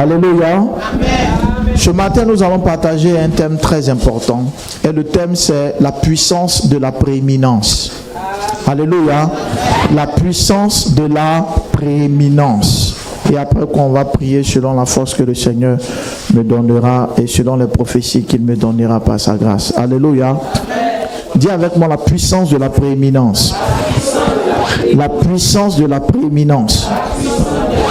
Alléluia. Amen. Ce matin, nous allons partager un thème très important. Et le thème, c'est la puissance de la prééminence. Alléluia. La puissance de la prééminence. Et après qu'on va prier selon la force que le Seigneur me donnera et selon les prophéties qu'il me donnera par sa grâce. Alléluia. Dis avec moi la puissance de la prééminence. La puissance de la prééminence.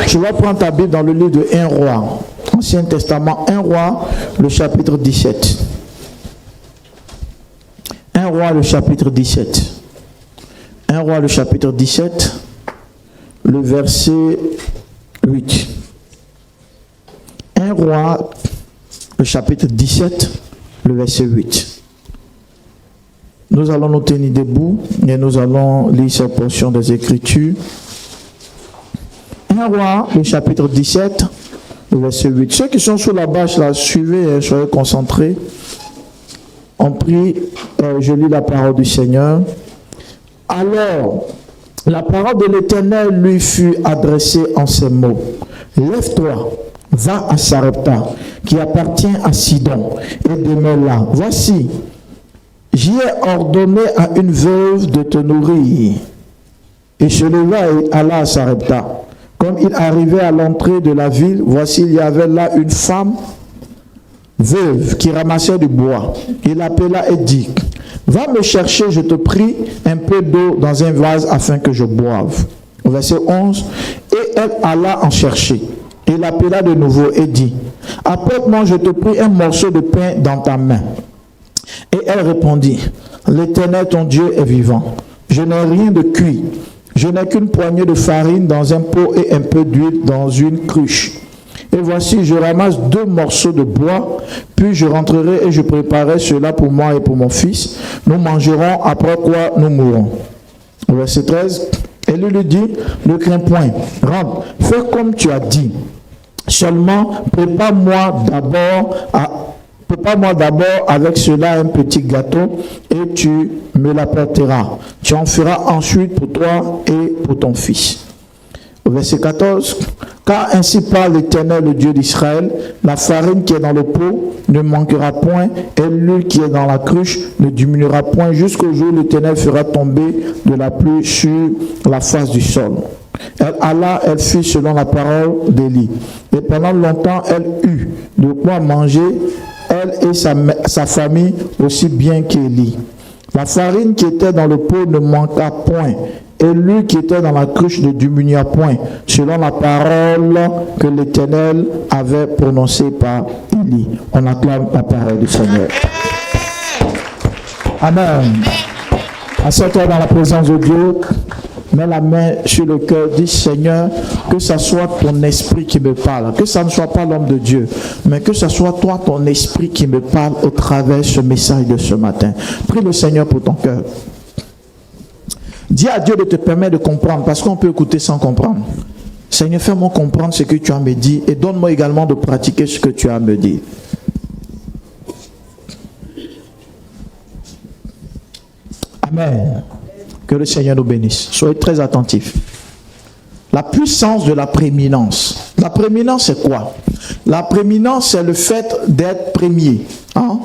Je vais prendre ta Bible dans le livre de 1 Roi. Ancien Testament, 1 Roi, le chapitre 17. 1 Roi, le chapitre 17. 1 Roi, le chapitre 17, le verset 8. 1 Roi, le chapitre 17, le verset 8. Nous allons nous tenir debout et nous allons lire cette portion des Écritures. 1 Roi, le chapitre 17, le verset 8. Ceux qui sont sous la bâche, là, suivez et soyez concentrés. On prie, je lis la parole du Seigneur. Alors, la parole de l'Éternel lui fut adressée en ces mots. Lève-toi, va à Sarepta, qui appartient à Sidon, et demeure là. Voici, j'y ai ordonné à une veuve de te nourrir. Et se leva et alla à Sarepta. Comme il arrivait à l'entrée de la ville, voici, il y avait là une femme veuve qui ramassait du bois. Il appela et dit, va me chercher, je te prie, un peu d'eau dans un vase afin que je boive. Au verset 11, et elle alla en chercher. Il appela de nouveau et dit, apporte-moi, je te prie, un morceau de pain dans ta main. Et elle répondit, l'Éternel ton Dieu est vivant. Je n'ai rien de cuit. Je n'ai qu'une poignée de farine dans un pot et un peu d'huile dans une cruche. Et voici, je ramasse 2 morceaux de bois, puis je rentrerai et je préparerai cela pour moi et pour mon fils. Nous mangerons, après quoi nous mourrons. Au verset 13, Élie lui dit, ne crains point, rentre, fais comme tu as dit. Seulement, prépare-moi d'abord avec cela un petit gâteau et tu me l'apporteras. Tu en feras ensuite pour toi et pour ton fils. Au verset 14, car ainsi parle l'Éternel, le Dieu d'Israël, la farine qui est dans le pot ne manquera point et l'huile qui est dans la cruche ne diminuera point jusqu'au jour où l'Éternel fera tomber de la pluie sur la face du sol. Elle alla, elle fit selon la parole d'Élie. Et pendant longtemps, elle eut de quoi manger, elle et sa famille, aussi bien qu'Élie. La farine qui était dans le pot ne manqua point, et l'huile qui était dans la cruche ne diminua point, selon la parole que l'Éternel avait prononcée par Élie. On acclame la parole du Seigneur. Amen. Assieds-toi dans la présence de Dieu. Mets la main sur le cœur, dis Seigneur, que ce soit ton esprit qui me parle, que ça ne soit pas l'homme de Dieu, mais que ce soit toi, ton esprit qui me parle au travers de ce message de ce matin. Prie le Seigneur pour ton cœur. Dis à Dieu de te permettre de comprendre, parce qu'on peut écouter sans comprendre. Seigneur, fais-moi comprendre ce que tu as à me dire et donne-moi également de pratiquer ce que tu as à me dire. Amen. Que le Seigneur nous bénisse. Soyez très attentifs. La puissance de la prééminence. La prééminence, c'est quoi? La prééminence, c'est le fait d'être premier. Hein?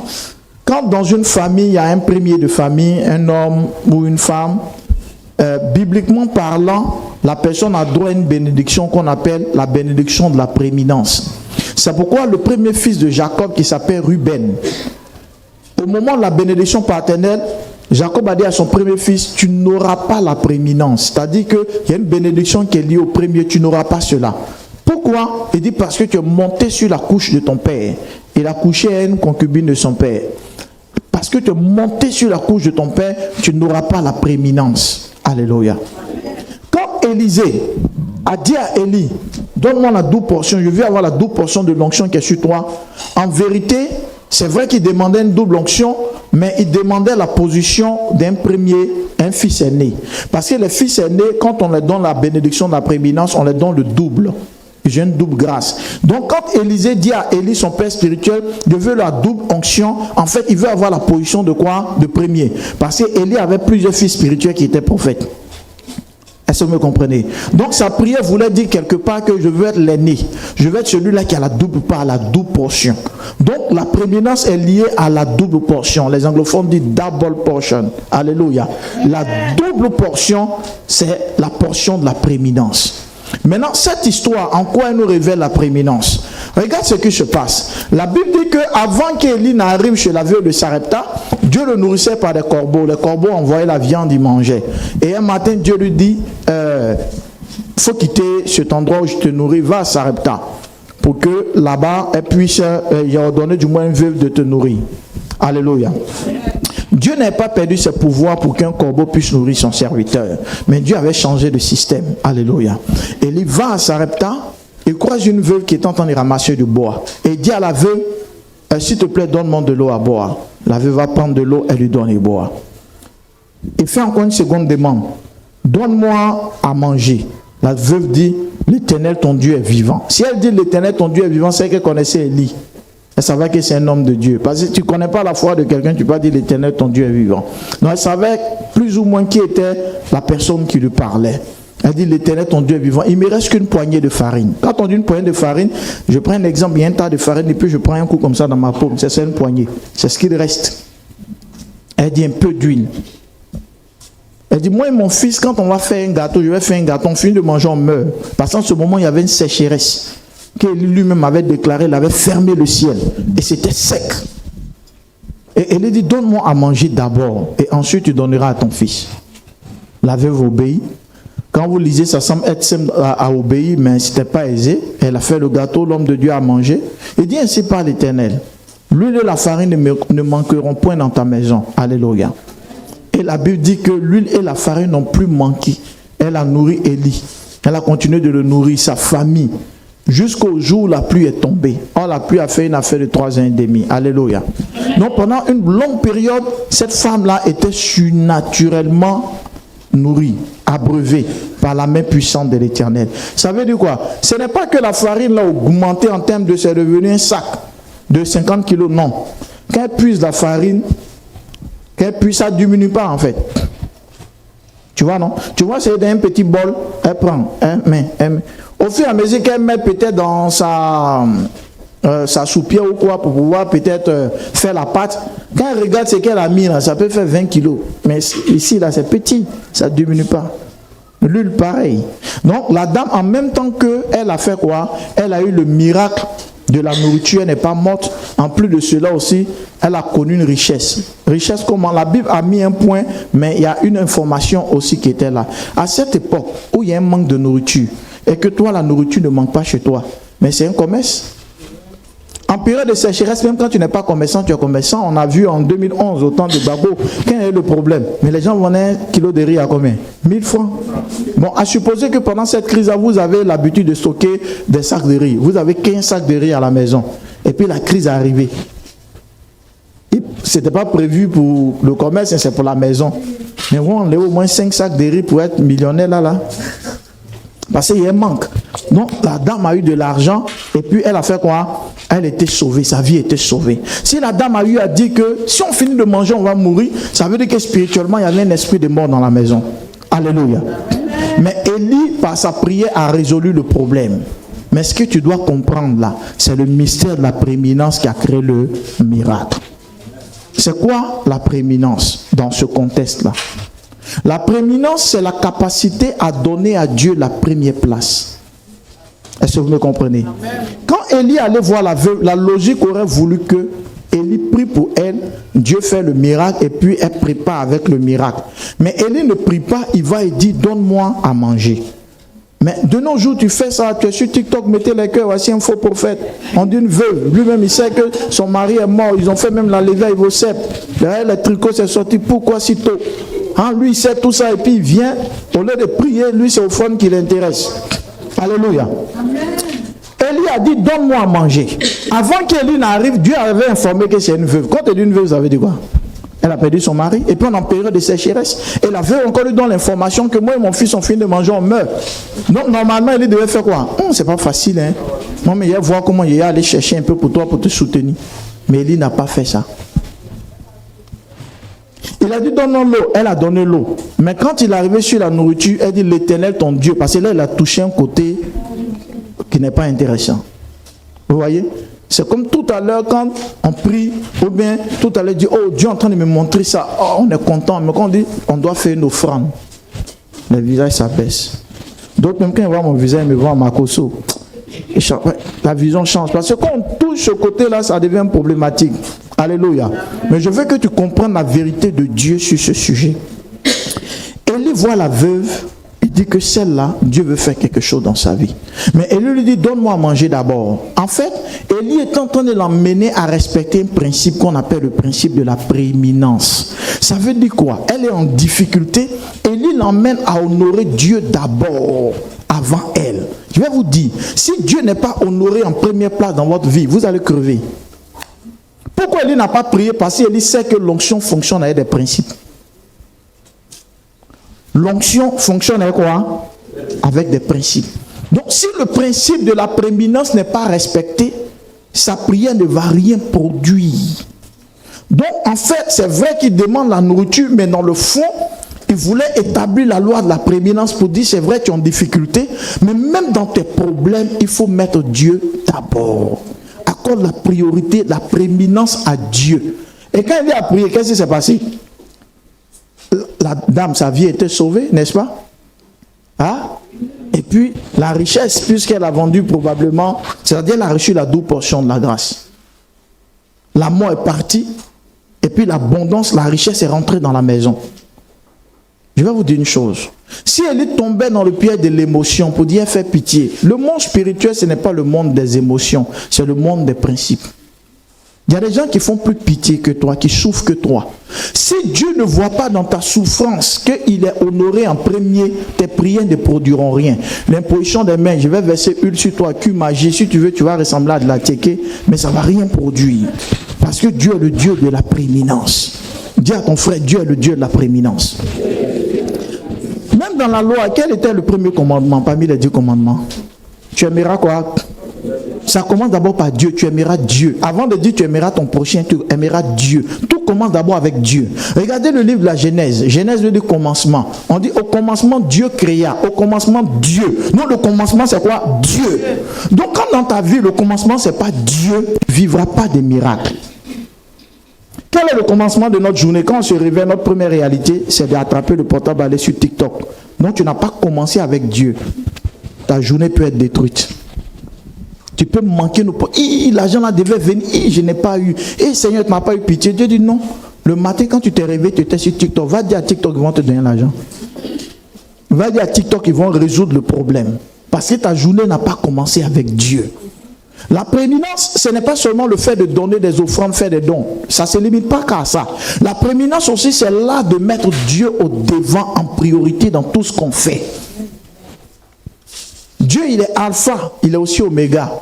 Quand dans une famille, il y a un premier de famille, un homme ou une femme, bibliquement parlant, la personne a droit à une bénédiction qu'on appelle la bénédiction de la prééminence. C'est pourquoi le premier fils de Jacob, qui s'appelle Ruben, au moment de la bénédiction paternelle, Jacob a dit à son premier fils, tu n'auras pas la prééminence. C'est-à-dire qu'il y a une bénédiction qui est liée au premier, tu n'auras pas cela. Pourquoi? Il dit parce que tu es monté sur la couche de ton père. Il a couché à une concubine de son père. Parce que tu es monté sur la couche de ton père, tu n'auras pas la prééminence. Alléluia. Quand Élisée a dit à Élie, donne-moi la double portion, je veux avoir la double portion de l'onction qui est sur toi. En vérité, c'est vrai qu'il demandait une double onction, mais il demandait la position d'un premier, un fils aîné. Parce que les fils aînés, quand on leur donne la bénédiction de la prééminence, on leur donne le double. J'ai une double grâce. Donc quand Élisée dit à Élie, son père spirituel, je veux la double onction, en fait, il veut avoir la position de quoi? De premier. Parce que Élie avait plusieurs fils spirituels qui étaient prophètes. Est-ce que vous me comprenez? Donc sa prière voulait dire quelque part que je veux être l'aîné. Je veux être celui-là qui a la double part, la double portion. Donc la prééminence est liée à la double portion. Les anglophones disent double portion. Alléluia. La double portion, c'est la portion de la prééminence. Maintenant, cette histoire, en quoi elle nous révèle la prééminence? Regarde ce qui se passe. La Bible dit qu'avant qu'Élie n'arrive chez la veuve de Sarepta, Dieu le nourrissait par des corbeaux. Les corbeaux envoyaient la viande, il mangeait. Et un matin, Dieu lui dit, faut quitter cet endroit où je te nourris, va à Sarepta, pour que là-bas, elle puisse y ordonner du moins une veuve de te nourrir. Alléluia. Dieu n'a pas perdu ses pouvoirs pour qu'un corbeau puisse nourrir son serviteur. Mais Dieu avait changé de système. Alléluia. Élie va à Sarepta, il croise une veuve qui est en train de ramasser du bois. Et il dit à la veuve, s'il te plaît, donne-moi de l'eau à boire. La veuve va prendre de l'eau, elle lui donne et boire. Il fait encore une seconde demande. Donne-moi à manger. La veuve dit, l'Éternel ton Dieu est vivant. Si elle dit l'Éternel ton Dieu est vivant, c'est qu'elle connaissait Élie. Elle savait que c'est un homme de Dieu. Parce que tu ne connais pas la foi de quelqu'un, tu peux pas dire l'Éternel, ton Dieu est vivant. Donc elle savait plus ou moins qui était la personne qui lui parlait. Elle dit l'Éternel, ton Dieu est vivant. Il me reste qu'une poignée de farine. Quand on dit une poignée de farine, je prends un exemple, il y a un tas de farine et puis je prends un coup comme ça dans ma paume. C'est une poignée. C'est ce qu'il reste. Elle dit un peu d'huile. Elle dit, moi et mon fils, quand on va faire un gâteau, je vais faire un gâteau, on finit de manger, on meurt. Parce qu'en ce moment, il y avait une sécheresse. Que lui-même avait déclaré, il avait fermé le ciel. Et c'était sec. Et elle dit, donne-moi à manger d'abord. Et ensuite, tu donneras à ton fils. La veuve obéit. Quand vous lisez, ça semble être simple à obéir, mais ce n'était pas aisé. Elle a fait le gâteau, l'homme de Dieu a mangé. Il dit ainsi par l'Éternel, l'huile et la farine ne manqueront point dans ta maison. Alléluia. Et la Bible dit que l'huile et la farine n'ont plus manqué. Elle a nourri Élie. Elle a continué de le nourrir, sa famille. Jusqu'au jour où la pluie est tombée. Or, la pluie a fait une affaire de 3 ans et demi. Alléluia. Donc, pendant une longue période, cette femme-là était surnaturellement nourrie, abreuvée par la main puissante de l'Éternel. Ça veut dire quoi? Ce n'est pas que la farine a augmenté en termes de c'est devenu un sac de 50 kilos. Non. Quand elle puise la farine, ça ne diminue pas en fait. Tu vois, non? Tu vois, c'est un petit bol, elle prend, au fur et à mesure qu'elle met peut-être dans sa soupière ou quoi, pour pouvoir peut-être faire la pâte, quand elle regarde ce qu'elle a mis là, ça peut faire 20 kilos. Mais ici, là, c'est petit, ça ne diminue pas. L'huile, pareil. Donc, la dame, en même temps qu'elle a fait quoi? Elle a eu le miracle de la nourriture, elle n'est pas morte. En plus de cela aussi, elle a connu une richesse. Richesse comment? La Bible a mis un point, mais il y a une information aussi qui était là. À cette époque où il y a un manque de nourriture, et que toi, la nourriture ne manque pas chez toi, mais c'est un commerce. En période de sécheresse, même quand tu n'es pas commerçant, tu es commerçant. On a vu en 2011, au temps de Gbagbo, quel est le problème? Mais les gens vendaient un kilo de riz à combien? 1000 francs. Bon, à supposer que pendant cette crise, vous avez l'habitude de stocker des sacs de riz. Vous avez 15 sacs de riz à la maison. Et puis la crise est arrivée. Ce n'était pas prévu pour le commerce, c'est pour la maison. Mais on a au moins 5 sacs de riz pour être millionnaire là. Parce qu'il y a un manque. Donc la dame a eu de l'argent et puis elle a fait quoi? Elle était sauvée, sa vie était sauvée. Si la dame a eu à dire que si on finit de manger, on va mourir, ça veut dire que spirituellement, il y avait un esprit de mort dans la maison. Alléluia. Mais Élie, par sa prière, a résolu le problème. Mais ce que tu dois comprendre là, c'est le mystère de la prééminence qui a créé le miracle. C'est quoi la prééminence dans ce contexte-là? La prééminence, c'est la capacité à donner à Dieu la première place. Est-ce que vous me comprenez? Quand Élie allait voir la veuve, la logique aurait voulu que Élie prie pour elle, Dieu fait le miracle et puis elle prépare avec le miracle. Mais Élie ne prie pas, il va et dit, donne-moi à manger. Mais de nos jours, tu fais ça, tu es sur TikTok, mettez les cœurs, voici un faux prophète. On dit une veuve, lui-même il sait que son mari est mort, ils ont fait même la levée à Ivosep. Derrière les tricots, c'est sorti, pourquoi si tôt? Lui il sait tout ça et puis il vient, au lieu de prier, lui c'est au fond qui l'intéresse. Alléluia. Amen. Élie a dit, donne-moi à manger. Avant qu'Élie n'arrive, Dieu avait informé que c'est une veuve. Quand elle dit une veuve, vous avez dit quoi? Elle a perdu son mari. Et puis on est en période de sécheresse. Et la veuve encore lui donne l'information que moi et mon fils, on finit de manger, on meurt. Donc normalement, Élie devait faire quoi? C'est pas facile. Moi, mais il y a voir comment il y a aller chercher un peu pour toi, pour te soutenir. Mais Élie n'a pas fait ça. Il a dit donne-nous l'eau. Elle a donné l'eau. Mais quand il est arrivé sur la nourriture, elle dit l'Éternel ton Dieu. Parce que là, il a touché un côté qui n'est pas intéressant. Vous voyez? C'est comme tout à l'heure quand on prie, ou bien tout à l'heure dit, oh Dieu est en train de me montrer ça, oh, on est content. Mais quand on dit, on doit faire une offrande, le visage s'abaisse. D'autres, même quand ils voient mon visage, ils me voient ma cosso. La vision change. Parce que quand on touche ce côté-là, ça devient problématique. Alléluia. Mais je veux que tu comprennes la vérité de Dieu sur ce sujet. Élie voit la veuve. Il dit que celle-là, Dieu veut faire quelque chose dans sa vie. Mais Élie lui dit, donne-moi à manger d'abord. En fait, Élie est en train de l'emmener à respecter un principe qu'on appelle le principe de la prééminence. Ça veut dire quoi? Elle est en difficulté. Élie l'emmène à honorer Dieu d'abord, avant elle. Je vais vous dire, si Dieu n'est pas honoré en première place dans votre vie, vous allez crever. Pourquoi Élie n'a pas prié? Parce qu'Élie sait que l'onction fonctionne avec des principes. L'onction fonctionne avec quoi? Avec des principes. Donc si le principe de la prééminence n'est pas respecté, sa prière ne va rien produire. Donc en fait, c'est vrai qu'il demande la nourriture, mais dans le fond, il voulait établir la loi de la prééminence pour dire, c'est vrai, tu es en difficulté, mais même dans tes problèmes, il faut mettre Dieu d'abord. Accorde la priorité, la prééminence à Dieu. Et quand il a prié, qu'est-ce qui s'est passé? La dame, sa vie était sauvée, n'est-ce pas? Hein? Et puis, la richesse, puisqu'elle a vendu probablement, c'est-à-dire elle a reçu la double portion de la grâce. La mort est partie, et puis l'abondance, la richesse est rentrée dans la maison. Je vais vous dire une chose. Si elle tombait dans le piège de l'émotion, pour dire faire pitié, le monde spirituel, ce n'est pas le monde des émotions, c'est le monde des principes. Il y a des gens qui font plus pitié que toi, qui souffrent que toi. Si Dieu ne voit pas dans ta souffrance qu'il est honoré en premier, tes prières ne produiront rien. L'imposition des mains, je vais verser huile sur toi, magie, si tu veux, tu vas ressembler à de la tchéké, mais ça ne va rien produire. Parce que Dieu est le Dieu de la prééminence. Dis à ton frère, Dieu est le Dieu de la prééminence. Même dans la loi, quel était le premier commandement parmi les 10 commandements? Tu aimeras quoi? Ça commence d'abord par Dieu, tu aimeras Dieu. Avant de dire tu aimeras ton prochain, tu aimeras Dieu. Tout commence d'abord avec Dieu. Regardez le livre de la Genèse. Genèse veut dire commencement. On dit au commencement Dieu créa. Au commencement Dieu. Non, le commencement c'est quoi? Dieu. Donc quand dans ta vie le commencement c'est pas Dieu, tu ne vivras pas des miracles. Quel est le commencement de notre journée? Quand on se réveille, notre première réalité, c'est d'attraper le portable, aller sur TikTok. Donc tu n'as pas commencé avec Dieu. Ta journée peut être détruite. Tu peux manquer nos... L'argent là devait venir. Je n'ai pas eu. Seigneur, tu n'as pas eu pitié. Dieu dit non. Le matin, quand tu t'es réveillé, tu étais sur TikTok. Va dire à TikTok qu'ils vont te donner l'argent. Va dire à TikTok qu'ils vont résoudre le problème. Parce que ta journée n'a pas commencé avec Dieu. La prééminence, ce n'est pas seulement le fait de donner des offrandes, faire des dons. Ça ne se limite pas qu'à ça. La prééminence aussi, c'est là de mettre Dieu au devant en priorité dans tout ce qu'on fait. Dieu, il est alpha, il est aussi oméga.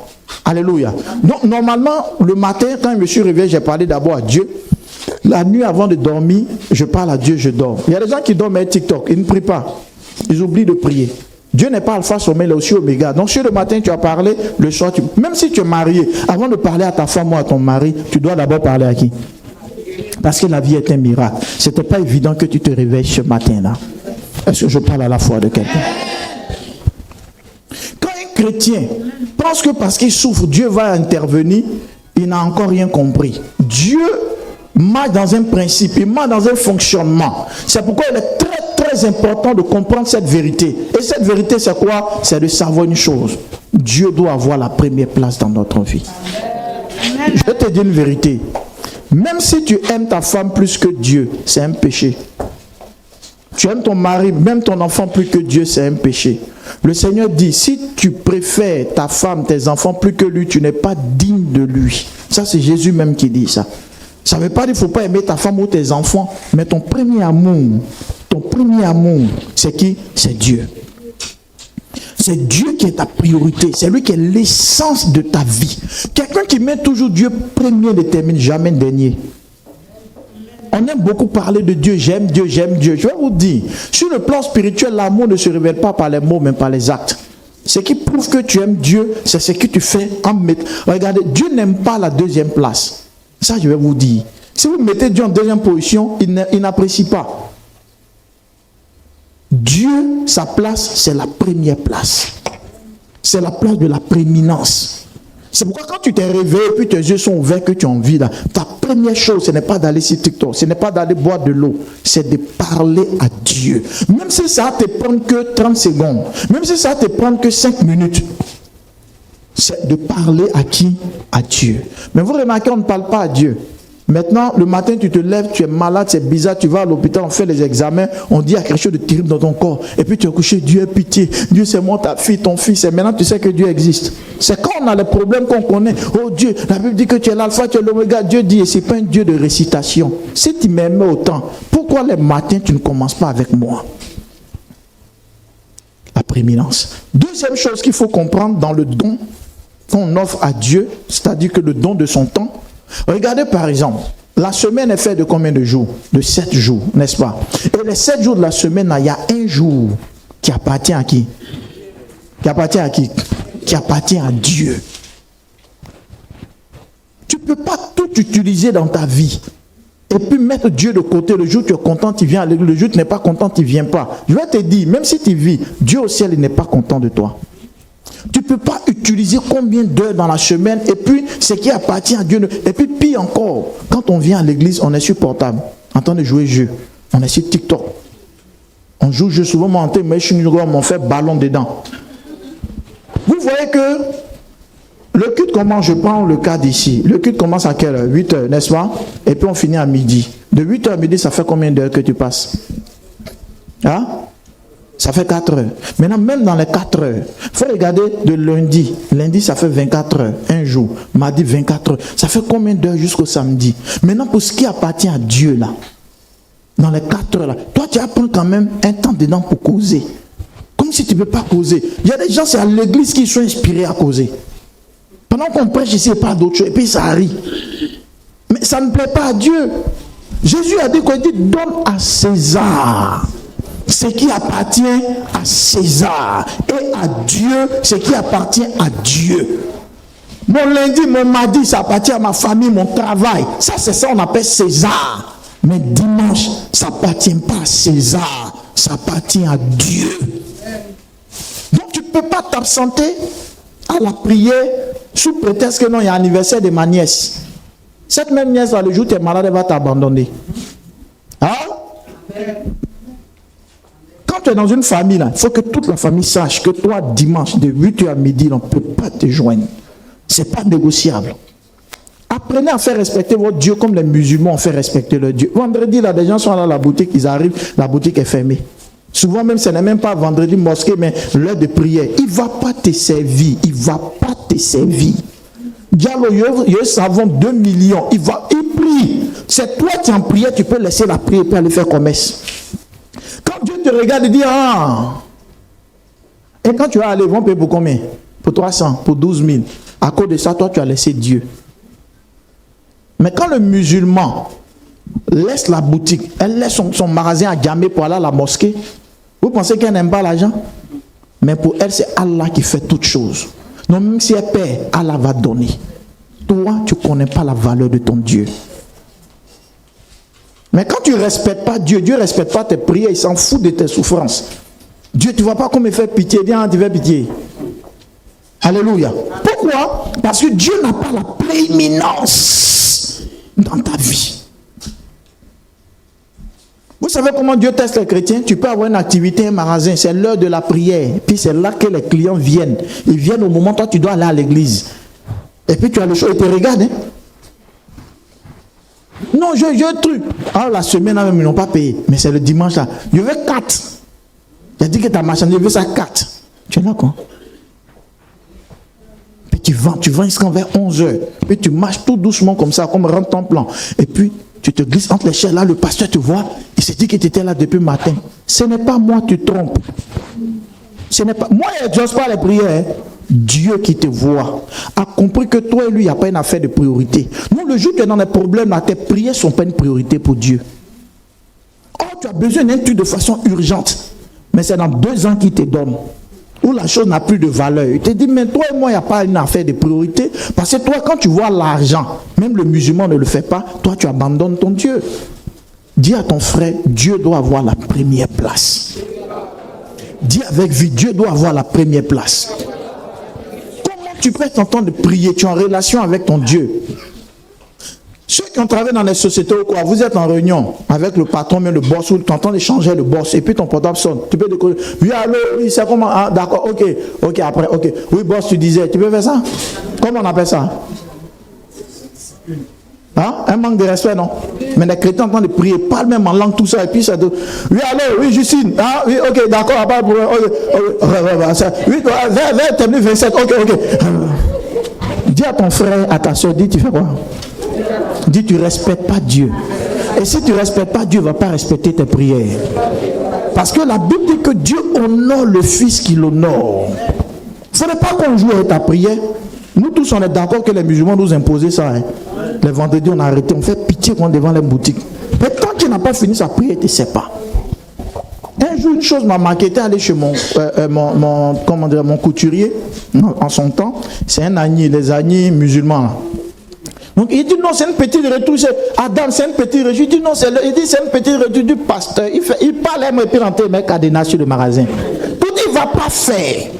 Alléluia. Donc, normalement, le matin, quand je me suis réveillé, j'ai parlé d'abord à Dieu. La nuit, avant de dormir, je parle à Dieu, je dors. Il y a des gens qui dorment avec TikTok, ils ne prient pas. Ils oublient de prier. Dieu n'est pas alpha, sommet, il est aussi oméga. Donc, si le matin, tu as parlé, le soir, même si tu es marié, avant de parler à ta femme ou à ton mari, tu dois d'abord parler à qui? Parce que la vie est un miracle. Ce n'était pas évident que tu te réveilles ce matin-là. Est-ce que je parle à la foi de quelqu'un? Chrétien pense que parce qu'il souffre, Dieu va intervenir, il n'a encore rien compris. Dieu marche dans un principe, il marche dans un fonctionnement. C'est pourquoi il est très très important de comprendre cette vérité. Et cette vérité, c'est quoi? C'est de savoir une chose. Dieu doit avoir la première place dans notre vie. Amen. Je vais te dire une vérité. Même si tu aimes ta femme plus que Dieu, c'est un péché. Tu aimes ton mari, même ton enfant plus que Dieu, c'est un péché. Le Seigneur dit, si tu préfères ta femme, tes enfants plus que lui, tu n'es pas digne de lui. Ça, c'est Jésus même qui dit ça. Ça ne veut pas dire qu'il ne faut pas aimer ta femme ou tes enfants, mais ton premier amour, c'est qui? C'est Dieu. C'est Dieu qui est ta priorité. C'est lui qui est l'essence de ta vie. Quelqu'un qui met toujours Dieu premier ne termine jamais dernier. On aime beaucoup parler de Dieu, j'aime Dieu, j'aime Dieu. Je vais vous dire, sur le plan spirituel, l'amour ne se révèle pas par les mots, mais par les actes. Ce qui prouve que tu aimes Dieu, c'est ce que tu fais en mettant. Regardez, Dieu n'aime pas la deuxième place. Ça, je vais vous dire. Si vous mettez Dieu en deuxième position, il n'apprécie pas. Dieu, sa place, c'est la première place. C'est la place de la prééminence. C'est pourquoi quand tu t'es réveillé, puis tes yeux sont ouverts, que tu as envie, là, ta première chose, ce n'est pas d'aller sur TikTok, ce n'est pas d'aller boire de l'eau, c'est de parler à Dieu. Même si ça va te prendre que 30 secondes, même si ça va te prendre que 5 minutes, c'est de parler à qui? À Dieu. Mais vous remarquez, on ne parle pas à Dieu. Maintenant, le matin, tu te lèves, tu es malade, c'est bizarre, tu vas à l'hôpital, on fait les examens, on dit il y a quelque chose de terrible dans ton corps. Et puis tu es couché, Dieu ait pitié, Dieu c'est moi, ta fille, ton fils, et maintenant tu sais que Dieu existe. C'est quand on a les problèmes qu'on connaît. Oh Dieu, la Bible dit que tu es l'alpha, tu es l'oméga. Dieu dit, et ce n'est pas un Dieu de récitation. Si tu m'aimais autant, pourquoi les matins tu ne commences pas avec moi? La prééminence. Deuxième chose qu'il faut comprendre dans le don qu'on offre à Dieu, c'est-à-dire que le don de son temps. Regardez par exemple, la semaine est faite de combien de jours? De 7 jours, n'est-ce pas? Et les 7 jours de la semaine, il y a un jour qui appartient à qui? Qui appartient à qui? Qui appartient à Dieu. Tu ne peux pas tout utiliser dans ta vie et puis mettre Dieu de côté. Le jour où tu es content, tu viens à l'église. Le jour où tu n'es pas content, tu ne viens pas. Je vais te dire, même si tu vis, Dieu au ciel, il n'est pas content de toi. Tu ne peux pas utiliser combien d'heures dans la semaine et puis ce qui appartient à Dieu. Et puis pire encore, quand on vient à l'église, on est sur portable, en train de jouer jeu. On est sur TikTok. On joue jeu souvent, on fait ballon dedans. Vous voyez que le culte commence, je prends le cas d'ici. Le culte commence à quelle heure? 8 heures, n'est-ce pas? Et puis on finit à midi. De 8 heures à midi, ça fait combien d'heures que tu passes? Hein? Ça fait 4 heures. Maintenant, même dans les 4 heures, il faut regarder de lundi. Lundi, ça fait 24 heures, un jour. Mardi, 24 heures. Ça fait combien d'heures jusqu'au samedi? Maintenant, pour ce qui appartient à Dieu, là, dans les 4 heures, là, toi, tu vas prendre quand même un temps dedans pour causer. Comme si tu ne peux pas causer. Il y a des gens, c'est à l'église qui sont inspirés à causer. Pendant qu'on prêche ici, il parle d'autre chose. Et puis, ça arrive. Mais ça ne plaît pas à Dieu. Jésus a dit quoi? Il dit, donne à César ce qui appartient à César, et à Dieu ce qui appartient à Dieu. Mon lundi, mon mardi, ça appartient à ma famille, mon travail. Ça, c'est ça, on appelle César. Mais dimanche, ça n'appartient pas à César, ça appartient à Dieu. Donc, tu ne peux pas t'absenter à la prière sous prétexte que non, il y a l'anniversaire de ma nièce. Cette même nièce-là, le jour où tu es malade, elle va t'abandonner. Hein? Quand tu es dans une famille, il faut que toute la famille sache que toi, dimanche, de 8h à midi, on ne peut pas te joindre. Ce n'est pas négociable. Apprenez à faire respecter votre Dieu comme les musulmans ont fait respecter leur Dieu. Vendredi, là, des gens sont là à la boutique, ils arrivent, la boutique est fermée. Souvent même, ce n'est même pas vendredi mosquée, mais l'heure de prière. Il ne va pas te servir. Il ne va pas te servir. Diallo, il y a savon 2 millions. Il prie. C'est toi qui en prière, tu peux laisser la prière et aller faire commerce. Quand Dieu te regarde, il dit, ah. Et quand tu vas aller, ils vont payer pour combien? Pour 300, pour 12 000. À cause de ça, toi, tu as laissé Dieu. Mais quand le musulman laisse la boutique, elle laisse son magasin à Gamé pour aller à la mosquée, vous pensez qu'elle n'aime pas l'argent? Mais pour elle, c'est Allah qui fait toutes choses. Donc même si elle perd, Allah va donner. Toi, tu ne connais pas la valeur de ton Dieu. Mais quand tu ne respectes pas Dieu, Dieu ne respecte pas tes prières, il s'en fout de tes souffrances. Dieu, tu ne vois pas comme il fait pitié. Dis, tu fais pitié. Alléluia. Pourquoi? Parce que Dieu n'a pas la prééminence dans ta vie. Vous savez comment Dieu teste les chrétiens? Tu peux avoir une activité, un magasin, c'est l'heure de la prière. Puis c'est là que les clients viennent. Ils viennent au moment où toi tu dois aller à l'église. Et puis tu as le choix, ils te regardent. Hein? Non, j'ai un truc. Ah, la semaine, même, ils n'ont pas payé. Mais c'est le dimanche là. Je veux 4. Il a dit que ta marchandise, je veux ça 4. Tu es là quoi? Puis tu vends jusqu'à vers 11h. Puis tu marches tout doucement comme ça, comme rentre ton plan. Et puis tu te glisses entre les chaises. Là, le pasteur te voit. Il s'est dit que tu étais là depuis le matin. Ce n'est pas moi, tu trompes. Ce n'est pas moi, je n'ose pas les prières. Hein. Dieu qui te voit a compris que toi et lui, il n'y a pas une affaire de priorité. Non, le jour où tu es dans des problèmes, là, tes prières ne sont pas une priorité pour Dieu. Oh, tu as besoin d'un truc de façon urgente. Mais c'est dans 2 ans qu'il te donne. Où la chose n'a plus de valeur. Il te dit, mais toi et moi, il n'y a pas une affaire de priorité. Parce que toi, quand tu vois l'argent, Même le musulman ne le fait pas. Toi, tu abandonnes ton Dieu. Dis à ton frère, Dieu doit avoir la première place. Dis avec vie, Dieu doit avoir la première place. Comment tu peux t'entendre prier? Tu es en relation avec ton Dieu. Ceux qui ont travaillé dans les sociétés ou quoi, vous êtes en réunion avec le patron, mais le boss, ou tu entends échanger le boss, et puis ton portable sonne. Tu peux décoller. Oui, allô, oui, c'est comment? Ah, d'accord, ok, après, ok. Oui, boss, tu disais, tu peux faire ça? Comment on appelle ça? Hein? Un manque de respect, non? Mais les chrétiens entendent prier, parlent même en langue, tout ça, et puis ça. Oui, allô, oui, Justine. Ah, oui, ok, d'accord, pas de problème. Oui, vers terminer 27, ok. Dis à ton frère, à ta soeur, dis, tu fais quoi? Dis, tu ne respectes pas Dieu. Et si tu ne respectes pas Dieu, il ne va pas respecter tes prières. Parce que la Bible dit que Dieu honore le Fils qui l'honore. Ce n'est pas qu'on joue avec ta prière. Nous tous, on est d'accord que les musulmans nous imposaient ça. Hein. Les vendredis, on a arrêté. On fait pitié quand devant les boutiques. Mais tant qu'il n'a pas fini sa prière, tu ne sais pas. Un jour, une chose m'a marqué. J'étais allé chez mon couturier en son temps. C'est un agni, les agnis musulmans. Là. Donc il dit non, c'est une petite retouche. Adam, c'est une petite retouche. Il dit non, c'est une petite retouche du pasteur. Il parle et puis rentrer mec cadenas sur le magasin. Tout il ne va pas faire.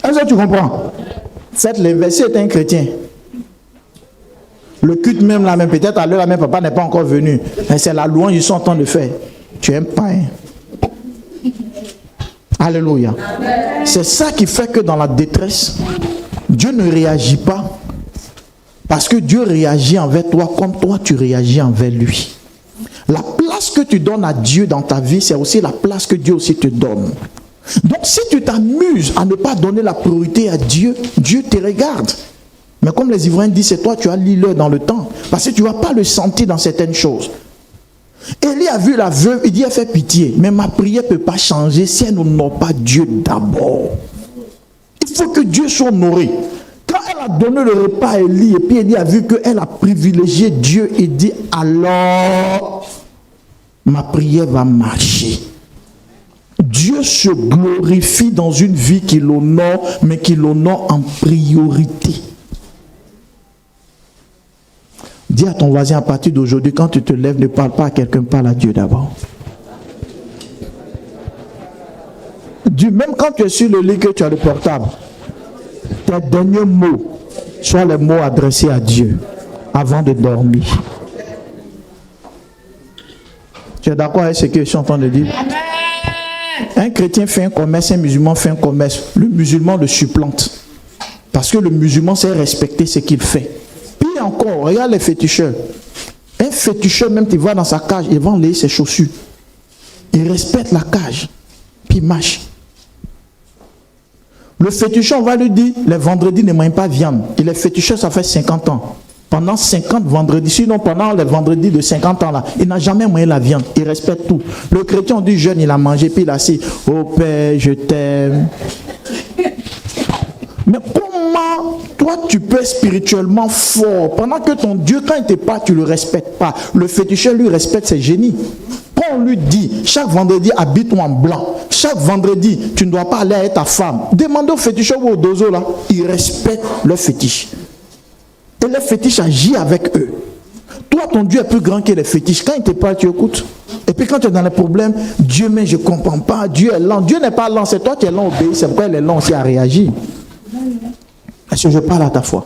Est-ce que tu comprends? Faites l'inverse, est un chrétien. Le culte même là, même peut-être à l'heure là, même papa n'est pas encore venu. Mais c'est la louange qu'ils sont en train de faire. Tu n'aimes pas. Hein? Alléluia. C'est ça qui fait que dans la détresse, Dieu ne réagit pas. Parce que Dieu réagit envers toi comme toi tu réagis envers lui. La place que tu donnes à Dieu dans ta vie, c'est aussi la place que Dieu aussi te donne. Donc si tu t'amuses à ne pas donner la priorité à Dieu, Dieu te regarde. Mais comme les Ivoiriens disent, c'est toi, tu as l'île dans le temps. Parce que tu ne vas pas le sentir dans certaines choses. Élie a vu la veuve, il dit, elle fait pitié. Mais ma prière ne peut pas changer si elle n'honore pas Dieu d'abord. Il faut que Dieu soit honoré. Quand elle a donné le repas à Élie, et puis Élie a vu qu'elle a privilégié Dieu, il dit, alors, ma prière va marcher. Dieu se glorifie dans une vie qui l'honore, mais qui l'honore en priorité. Dis à ton voisin, à partir d'aujourd'hui, quand tu te lèves, ne parle pas à quelqu'un, parle à Dieu d'abord. Même quand tu es sur le lit, que tu as le portable, tes derniers mots soient les mots adressés à Dieu avant de dormir. Tu es d'accord avec ce que je suis en train de dire? Un chrétien fait un commerce, un musulman fait un commerce. Le musulman le supplante. Parce que le musulman sait respecter ce qu'il fait. Puis encore, regarde les féticheurs. Un féticheur, même tu vas dans sa cage, il va enlever ses chaussures. Il respecte la cage. Puis il marche. Le féticheur, on va lui dire, les vendredis ne mangent pas viande. Et les féticheurs, ça fait 50 ans. Pendant 50 vendredis, sinon pendant les vendredis de 50 ans là, il n'a jamais mangé la viande. Il respecte tout. Le chrétien, on dit jeune, il a mangé, puis il a dit, oh Père, je t'aime. Mais comment toi tu peux être spirituellement fort pendant que ton Dieu, quand il te parle, tu ne le respectes pas? Le féticheur lui respecte ses génies. Quand on lui dit, chaque vendredi, habite-toi en blanc. Chaque vendredi, tu ne dois pas aller avec ta femme. Demandez au féticheur ou au dozo là, ils respectent le fétiche. Et les fétiches agissent avec eux. Toi, ton Dieu est plus grand que les fétiches. Quand il te parle, tu écoutes. Et puis quand tu es dans les problèmes, Dieu, mais je ne comprends pas. Dieu est lent. Dieu n'est pas lent, c'est toi qui es lent à obéir. C'est pourquoi il est lent aussi à réagir. Est-ce que je parle à ta foi?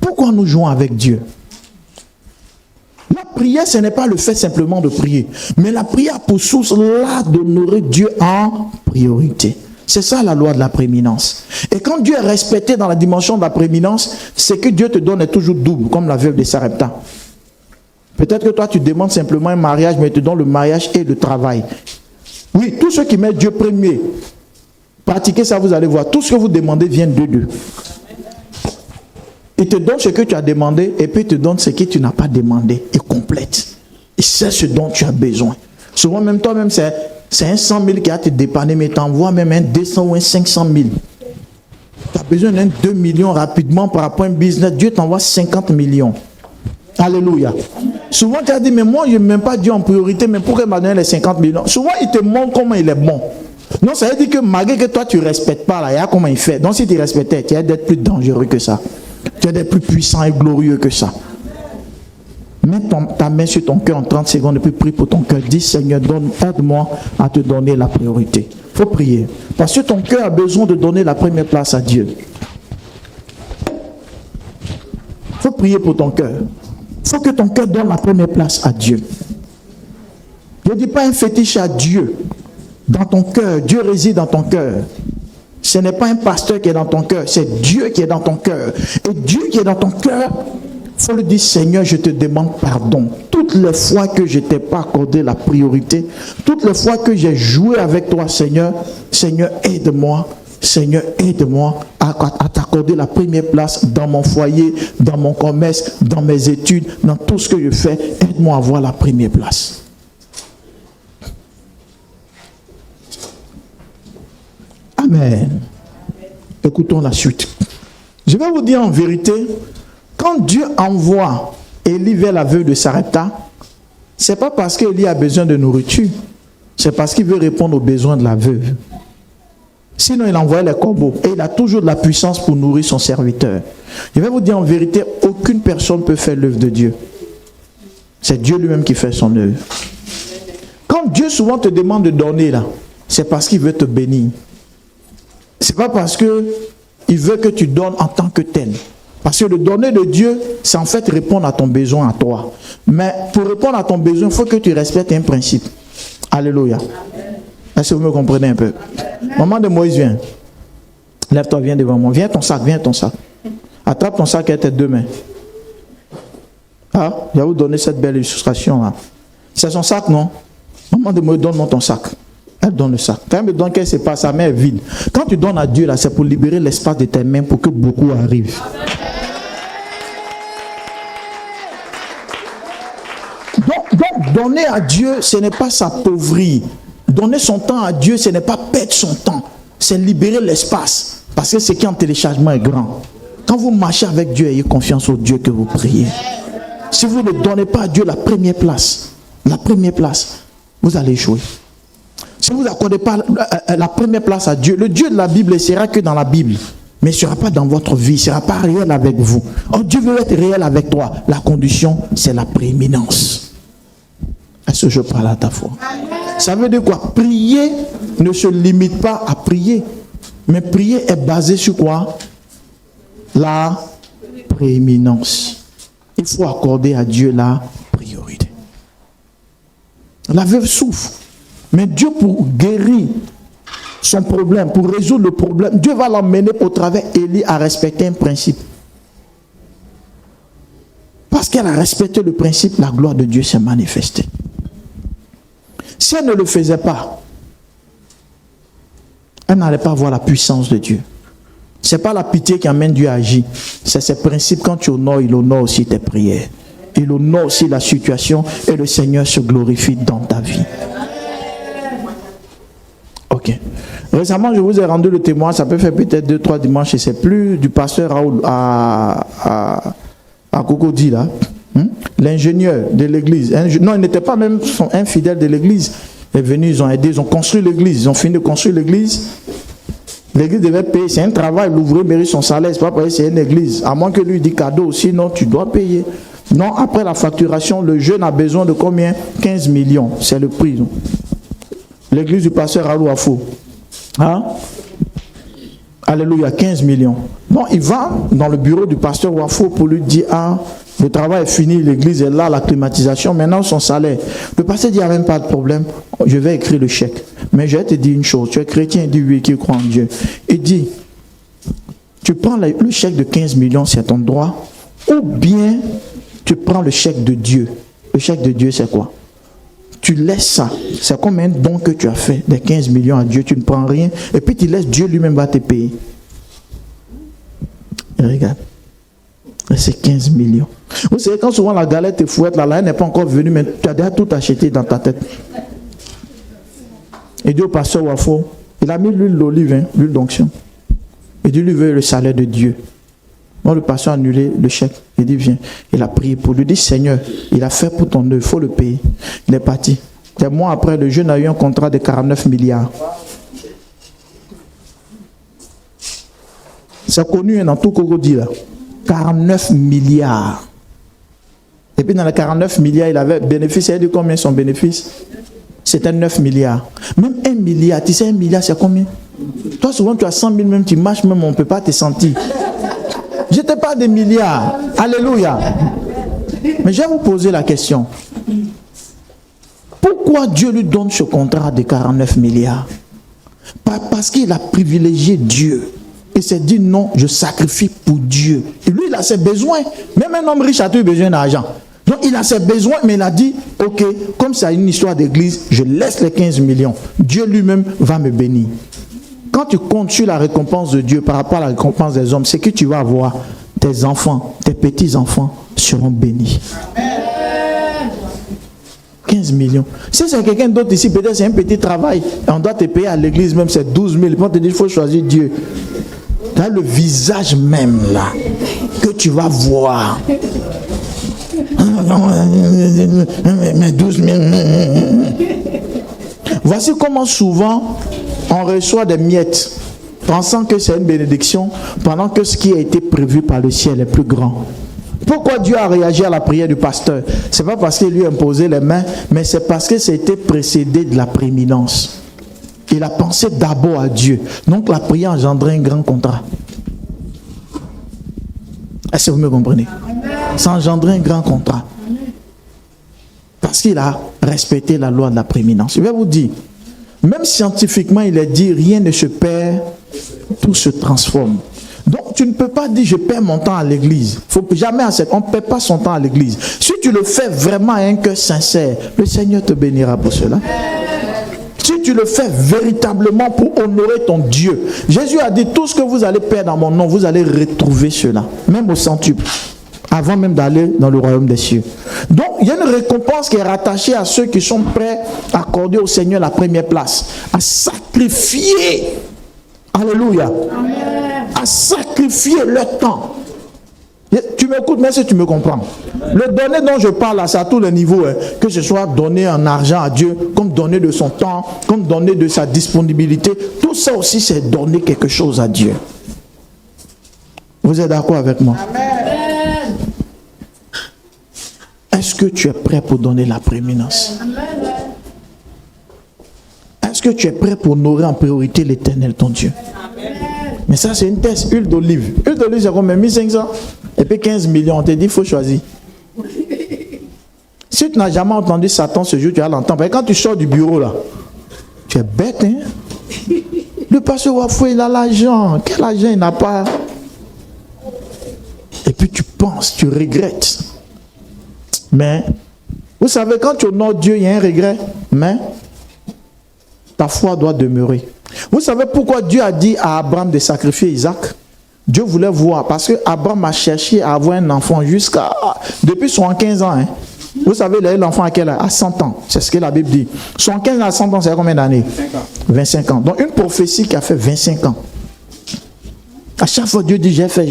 Pourquoi nous jouons avec Dieu? La prière, ce n'est pas le fait simplement de prier. Mais la prière a pour source là d'honorer Dieu en priorité. C'est ça la loi de la prééminence. Et quand Dieu est respecté dans la dimension de la prééminence, c'est que Dieu te donne est toujours double, comme la veuve de Sarepta. Peut-être que toi tu demandes simplement un mariage, mais il te donne le mariage et le travail. Oui, tous ceux qui mettent Dieu premier, pratiquez ça, vous allez voir. Tout ce que vous demandez vient de Dieu. Il te donne ce que tu as demandé et puis il te donne ce que tu n'as pas demandé et complète. Et c'est ce dont tu as besoin. Souvent même toi-même c'est un 100 000 qui a te dépanné, mais t'envoies même un 200 ou un 500 000. Tu as besoin d'un 2 millions rapidement par rapport à un business. Dieu t'envoie 50 millions. Alléluia. Souvent tu as dit, mais moi je ne mets pas Dieu en priorité, mais pourquoi il m'a donné les 50 millions? Souvent il te montre comment il est bon. Non, ça veut dire que malgré que toi, tu ne respectes pas, là, il y a comment il fait. Donc, si tu respectais, tu as d'être plus dangereux que ça. Tu as d'être plus puissant et glorieux que ça. Mets ta main sur ton cœur en 30 secondes et puis prie pour ton cœur. Dis, Seigneur, aide-moi à te donner la priorité. Il faut prier. Parce que ton cœur a besoin de donner la première place à Dieu. Il faut prier pour ton cœur. Il faut que ton cœur donne la première place à Dieu. Je ne dis pas un fétiche à Dieu. Dans ton cœur, Dieu réside dans ton cœur. Ce n'est pas un pasteur qui est dans ton cœur, c'est Dieu qui est dans ton cœur. Et Dieu qui est dans ton cœur, il faut lui dire, Seigneur, je te demande pardon. Toutes les fois que je ne t'ai pas accordé la priorité, toutes les fois que j'ai joué avec toi, Seigneur, Seigneur, aide-moi. Seigneur, aide-moi à t'accorder la première place dans mon foyer, dans mon commerce, dans mes études, dans tout ce que je fais. Aide-moi à avoir la première place. Amen. Écoutons la suite. Je vais vous dire en vérité, quand Dieu envoie Élie vers la veuve de Sarepta, ce n'est pas parce qu'Élie a besoin de nourriture, c'est parce qu'il veut répondre aux besoins de la veuve. Sinon, il envoie les corbeaux et il a toujours de la puissance pour nourrir son serviteur. Je vais vous dire en vérité, aucune personne ne peut faire l'œuvre de Dieu. C'est Dieu lui-même qui fait son œuvre. Quand Dieu souvent te demande de donner là, c'est parce qu'il veut te bénir. Ce n'est pas parce qu'il veut que tu donnes en tant que tel. Parce que le donner de Dieu, c'est en fait répondre à ton besoin à toi. Mais pour répondre à ton besoin, il faut que tu respectes un principe. Alléluia. Est-ce que vous me comprenez un peu? Maman de Moïse, viens. Lève-toi, viens devant moi. Viens ton sac, viens ton sac. Attrape ton sac avec tes deux mains. Ah, je vais vous donner cette belle illustration là. C'est son sac, non? Maman de Moïse, donne-moi ton sac. Elle donne le sac. Quand elle me donne, qu'est-ce qui se passe? Sa main est vide. Quand tu donnes à Dieu, là, c'est pour libérer l'espace de tes mains pour que beaucoup arrivent. Donc, donner à Dieu, ce n'est pas s'appauvrir. Donner son temps à Dieu, ce n'est pas perdre son temps. C'est libérer l'espace. Parce que ce qui est en téléchargement est grand. Quand vous marchez avec Dieu, ayez confiance au Dieu que vous priez. Si vous ne donnez pas à Dieu la première place, vous allez échouer. Si vous n'accordez pas la première place à Dieu, le Dieu de la Bible ne sera que dans la Bible. Mais il ne sera pas dans votre vie, il ne sera pas réel avec vous. Or, Dieu veut être réel avec toi. La condition, c'est la prééminence. Est-ce que je parle à ta foi? Ça veut dire quoi? Prier ne se limite pas à prier. Mais prier est basé sur quoi? La prééminence. Il faut accorder à Dieu la priorité. La veuve souffre. Mais Dieu, pour guérir son problème, pour résoudre le problème, Dieu va l'emmener au travers Élie à respecter un principe. Parce qu'elle a respecté le principe, la gloire de Dieu s'est manifestée. Si elle ne le faisait pas, elle n'allait pas voir la puissance de Dieu. Ce n'est pas la pitié qui amène Dieu à agir. C'est ces principes, quand tu honores, il honore aussi tes prières. Il honore aussi la situation et le Seigneur se glorifie dans ta vie. Ok. Récemment, je vous ai rendu le témoin, ça peut faire peut-être 2-3 dimanches, je ne sais plus, du pasteur Raoul à Cocody, là. L'ingénieur de l'église. Non, il n'était pas même un fidèle de l'église. Il est venu, ils ont aidé, ils ont construit l'église. Ils ont fini de construire l'église. L'église devait payer. C'est un travail, l'ouvrier mérite son salaire. C'est pas pareil, c'est une église. À moins que lui dit cadeau, sinon tu dois payer. Non, après la facturation, le jeune a besoin de combien? 15 millions. C'est le prix. Non? L'église du pasteur Raoul Afo. Hein? Alléluia, 15 millions. Non, il va dans le bureau du pasteur Wafo pour lui dire, ah, le travail est fini, l'église est là, la climatisation, maintenant son salaire. Le pasteur dit, il n'y a même pas de problème, je vais écrire le chèque. Mais je vais te dire une chose, tu es chrétien, il dit oui, qui croit en Dieu. Il dit, tu prends le chèque de 15 millions, c'est ton droit, ou bien tu prends le chèque de Dieu. Le chèque de Dieu, c'est quoi? Tu laisses ça. C'est comme un don que tu as fait, des 15 millions à Dieu, tu ne prends rien, et puis tu laisses, Dieu lui-même va te payer. Et regarde, c'est 15 millions. Vous savez, quand souvent la galette est fouette, la n'est pas encore venue, mais tu as déjà tout acheté dans ta tête. Et Dieu au pasteur Wafo, il a mis l'huile d'olive, hein, l'huile d'onction. Et Dieu lui veut le salaire de Dieu. Donc le pasteur a annulé le chèque. Il dit, viens. Il a prié pour lui. Il dit, Seigneur, il a fait pour ton œuvre, il faut le payer. Il est parti. Des mois après, le jeune a eu un contrat de 49 milliards. C'est connu dans tout Cocody là. 49 milliards. Et puis dans les 49 milliards, il avait bénéficié de combien son bénéfice? C'était 9 milliards. Même 1 milliard, tu sais 1 milliard c'est combien? Toi souvent tu as 100 000 même, tu marches même, on ne peut pas te sentir. Je te parle des milliards. Alléluia. Mais je vais vous poser la question. Pourquoi Dieu lui donne ce contrat de 49 milliards? Parce qu'il a privilégié Dieu. Il s'est dit non, je sacrifie pour Dieu. Et lui, il a ses besoins. Même un homme riche a toujours besoin d'argent. Donc il a ses besoins, mais il a dit, ok, comme c'est une histoire d'église, je laisse les 15 millions. Dieu lui-même va me bénir. Quand tu comptes sur la récompense de Dieu par rapport à la récompense des hommes, c'est que tu vas avoir tes enfants, tes petits-enfants seront bénis. 15 millions. Si c'est quelqu'un d'autre ici, peut-être c'est un petit travail. On doit te payer à l'église, même c'est 12 000. On te dit, il faut choisir Dieu. Tu as le visage même là, que tu vas voir. Mais 12 000. Voici comment souvent on reçoit des miettes, pensant que c'est une bénédiction, pendant que ce qui a été prévu par le ciel est plus grand. Pourquoi Dieu a réagi à la prière du pasteur? Ce n'est pas parce qu'il lui a imposé les mains, mais c'est parce que c'était précédé de la prééminence. Il a pensé d'abord à Dieu. Donc la prière engendrait un grand contrat. Est-ce que vous me comprenez? Ça engendrait un grand contrat. Parce qu'il a respecté la loi de la prééminence. Je vais vous dire, même scientifiquement, il est dit, rien ne se perd, tout se transforme. Donc, tu ne peux pas dire, je perds mon temps à l'église. Faut jamais accepter. On ne perd pas son temps à l'église. Si tu le fais vraiment à un cœur sincère, le Seigneur te bénira pour cela. Si tu le fais véritablement pour honorer ton Dieu. Jésus a dit, tout ce que vous allez perdre dans mon nom, vous allez retrouver cela. Même au centuple. Avant même d'aller dans le royaume des cieux. Donc, il y a une récompense qui est rattachée à ceux qui sont prêts à accorder au Seigneur la première place. À sacrifier. Alléluia. Amen. À sacrifier leur temps. Tu m'écoutes, mais si tu me comprends. Le donner dont je parle, là, c'est à tous les niveaux. Hein. Que ce soit donner en argent à Dieu, comme donner de son temps, comme donner de sa disponibilité. Tout ça aussi, c'est donner quelque chose à Dieu. Vous êtes d'accord avec moi? Amen. Est-ce que tu es prêt pour donner la prééminence? Est-ce que tu es prêt pour honorer en priorité l'Éternel, ton Dieu? Amen. Mais ça, c'est une test, huile d'olive. Huile d'olive, c'est combien? 1500. Et puis 15 millions. On te dit, il faut choisir. Si tu n'as jamais entendu Satan ce jour, tu vas l'entendre. Quand tu sors du bureau, là, tu es bête, hein? Le pasteur Wafou, il a l'argent. Quel argent il n'a pas? Et puis tu penses, tu regrettes. Mais, vous savez, quand tu honores Dieu, il y a un regret. Mais, ta foi doit demeurer. Vous savez pourquoi Dieu a dit à Abraham de sacrifier Isaac? Dieu voulait voir, parce que Abraham a cherché à avoir un enfant depuis 75 ans. Hein. Vous savez, il a eu l'enfant à quel âge? À 100 ans. C'est ce que la Bible dit. 75 à 100 ans, c'est combien d'années? 25 ans. Donc une prophétie qui a fait 25 ans. À chaque fois, Dieu dit, j'ai fait.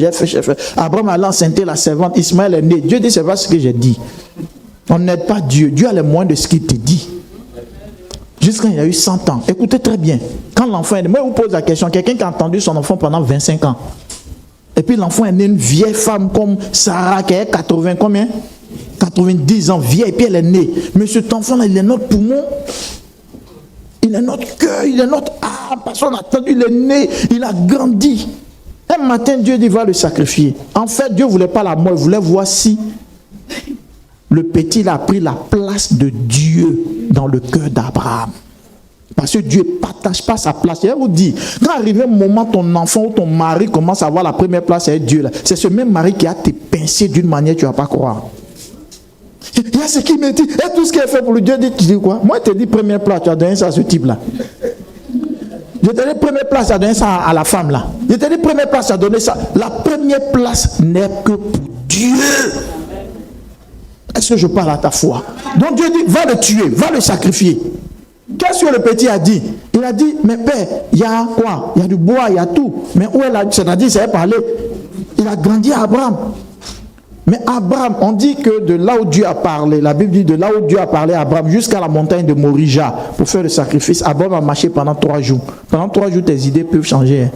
Abraham a enceinté la servante, Ismaël est né. Dieu dit, c'est pas ce que j'ai dit. On n'aide pas Dieu. Dieu a les moyens de ce qu'il te dit. Jusqu'à il a eu 100 ans. Écoutez très bien. Quand l'enfant est né, moi je vous pose la question, quelqu'un qui a entendu son enfant pendant 25 ans. Et puis l'enfant est né une vieille femme comme Sarah qui a 80, combien? 90 ans, vieille, et puis elle est née. Mais cet enfant-là, il est notre poumon. Il est notre cœur, il est notre âme. Parce qu'on a attendu, il est né, il a grandi. Un matin, Dieu dit, va le sacrifier. En fait, Dieu ne voulait pas la mort, il voulait voir si le petit a pris la place de Dieu dans le cœur d'Abraham. Parce que Dieu ne partage pas sa place. Je vais vous dire, quand arrive un moment, ton enfant ou ton mari commence à avoir la première place avec Dieu, là, c'est ce même mari qui a te pincé d'une manière que tu ne vas pas croire. Il y a ce qui me dit, et tout ce qu'il a fait pour le Dieu, tu dis quoi? Moi, je te dis première place, tu as donné ça à ce type-là. Je te dis première place, tu as donné ça à la femme là. Je te dis première place, tu as donné ça. La première place n'est que pour Dieu. Est-ce que je parle à ta foi? Donc Dieu dit, va le tuer, va le sacrifier. Qu'est-ce que le petit a dit? Il a dit, mais père, il y a quoi? Il y a du bois, il y a tout. Mais où est la... C'est-à-dire, ça a parlé. Il a grandi à Abraham. Mais Abraham, on dit que de là où Dieu a parlé, la Bible dit de là où Dieu a parlé à Abraham jusqu'à la montagne de Morija pour faire le sacrifice, Abraham a marché pendant 3 jours. Pendant 3 jours, tes idées peuvent changer. Hein.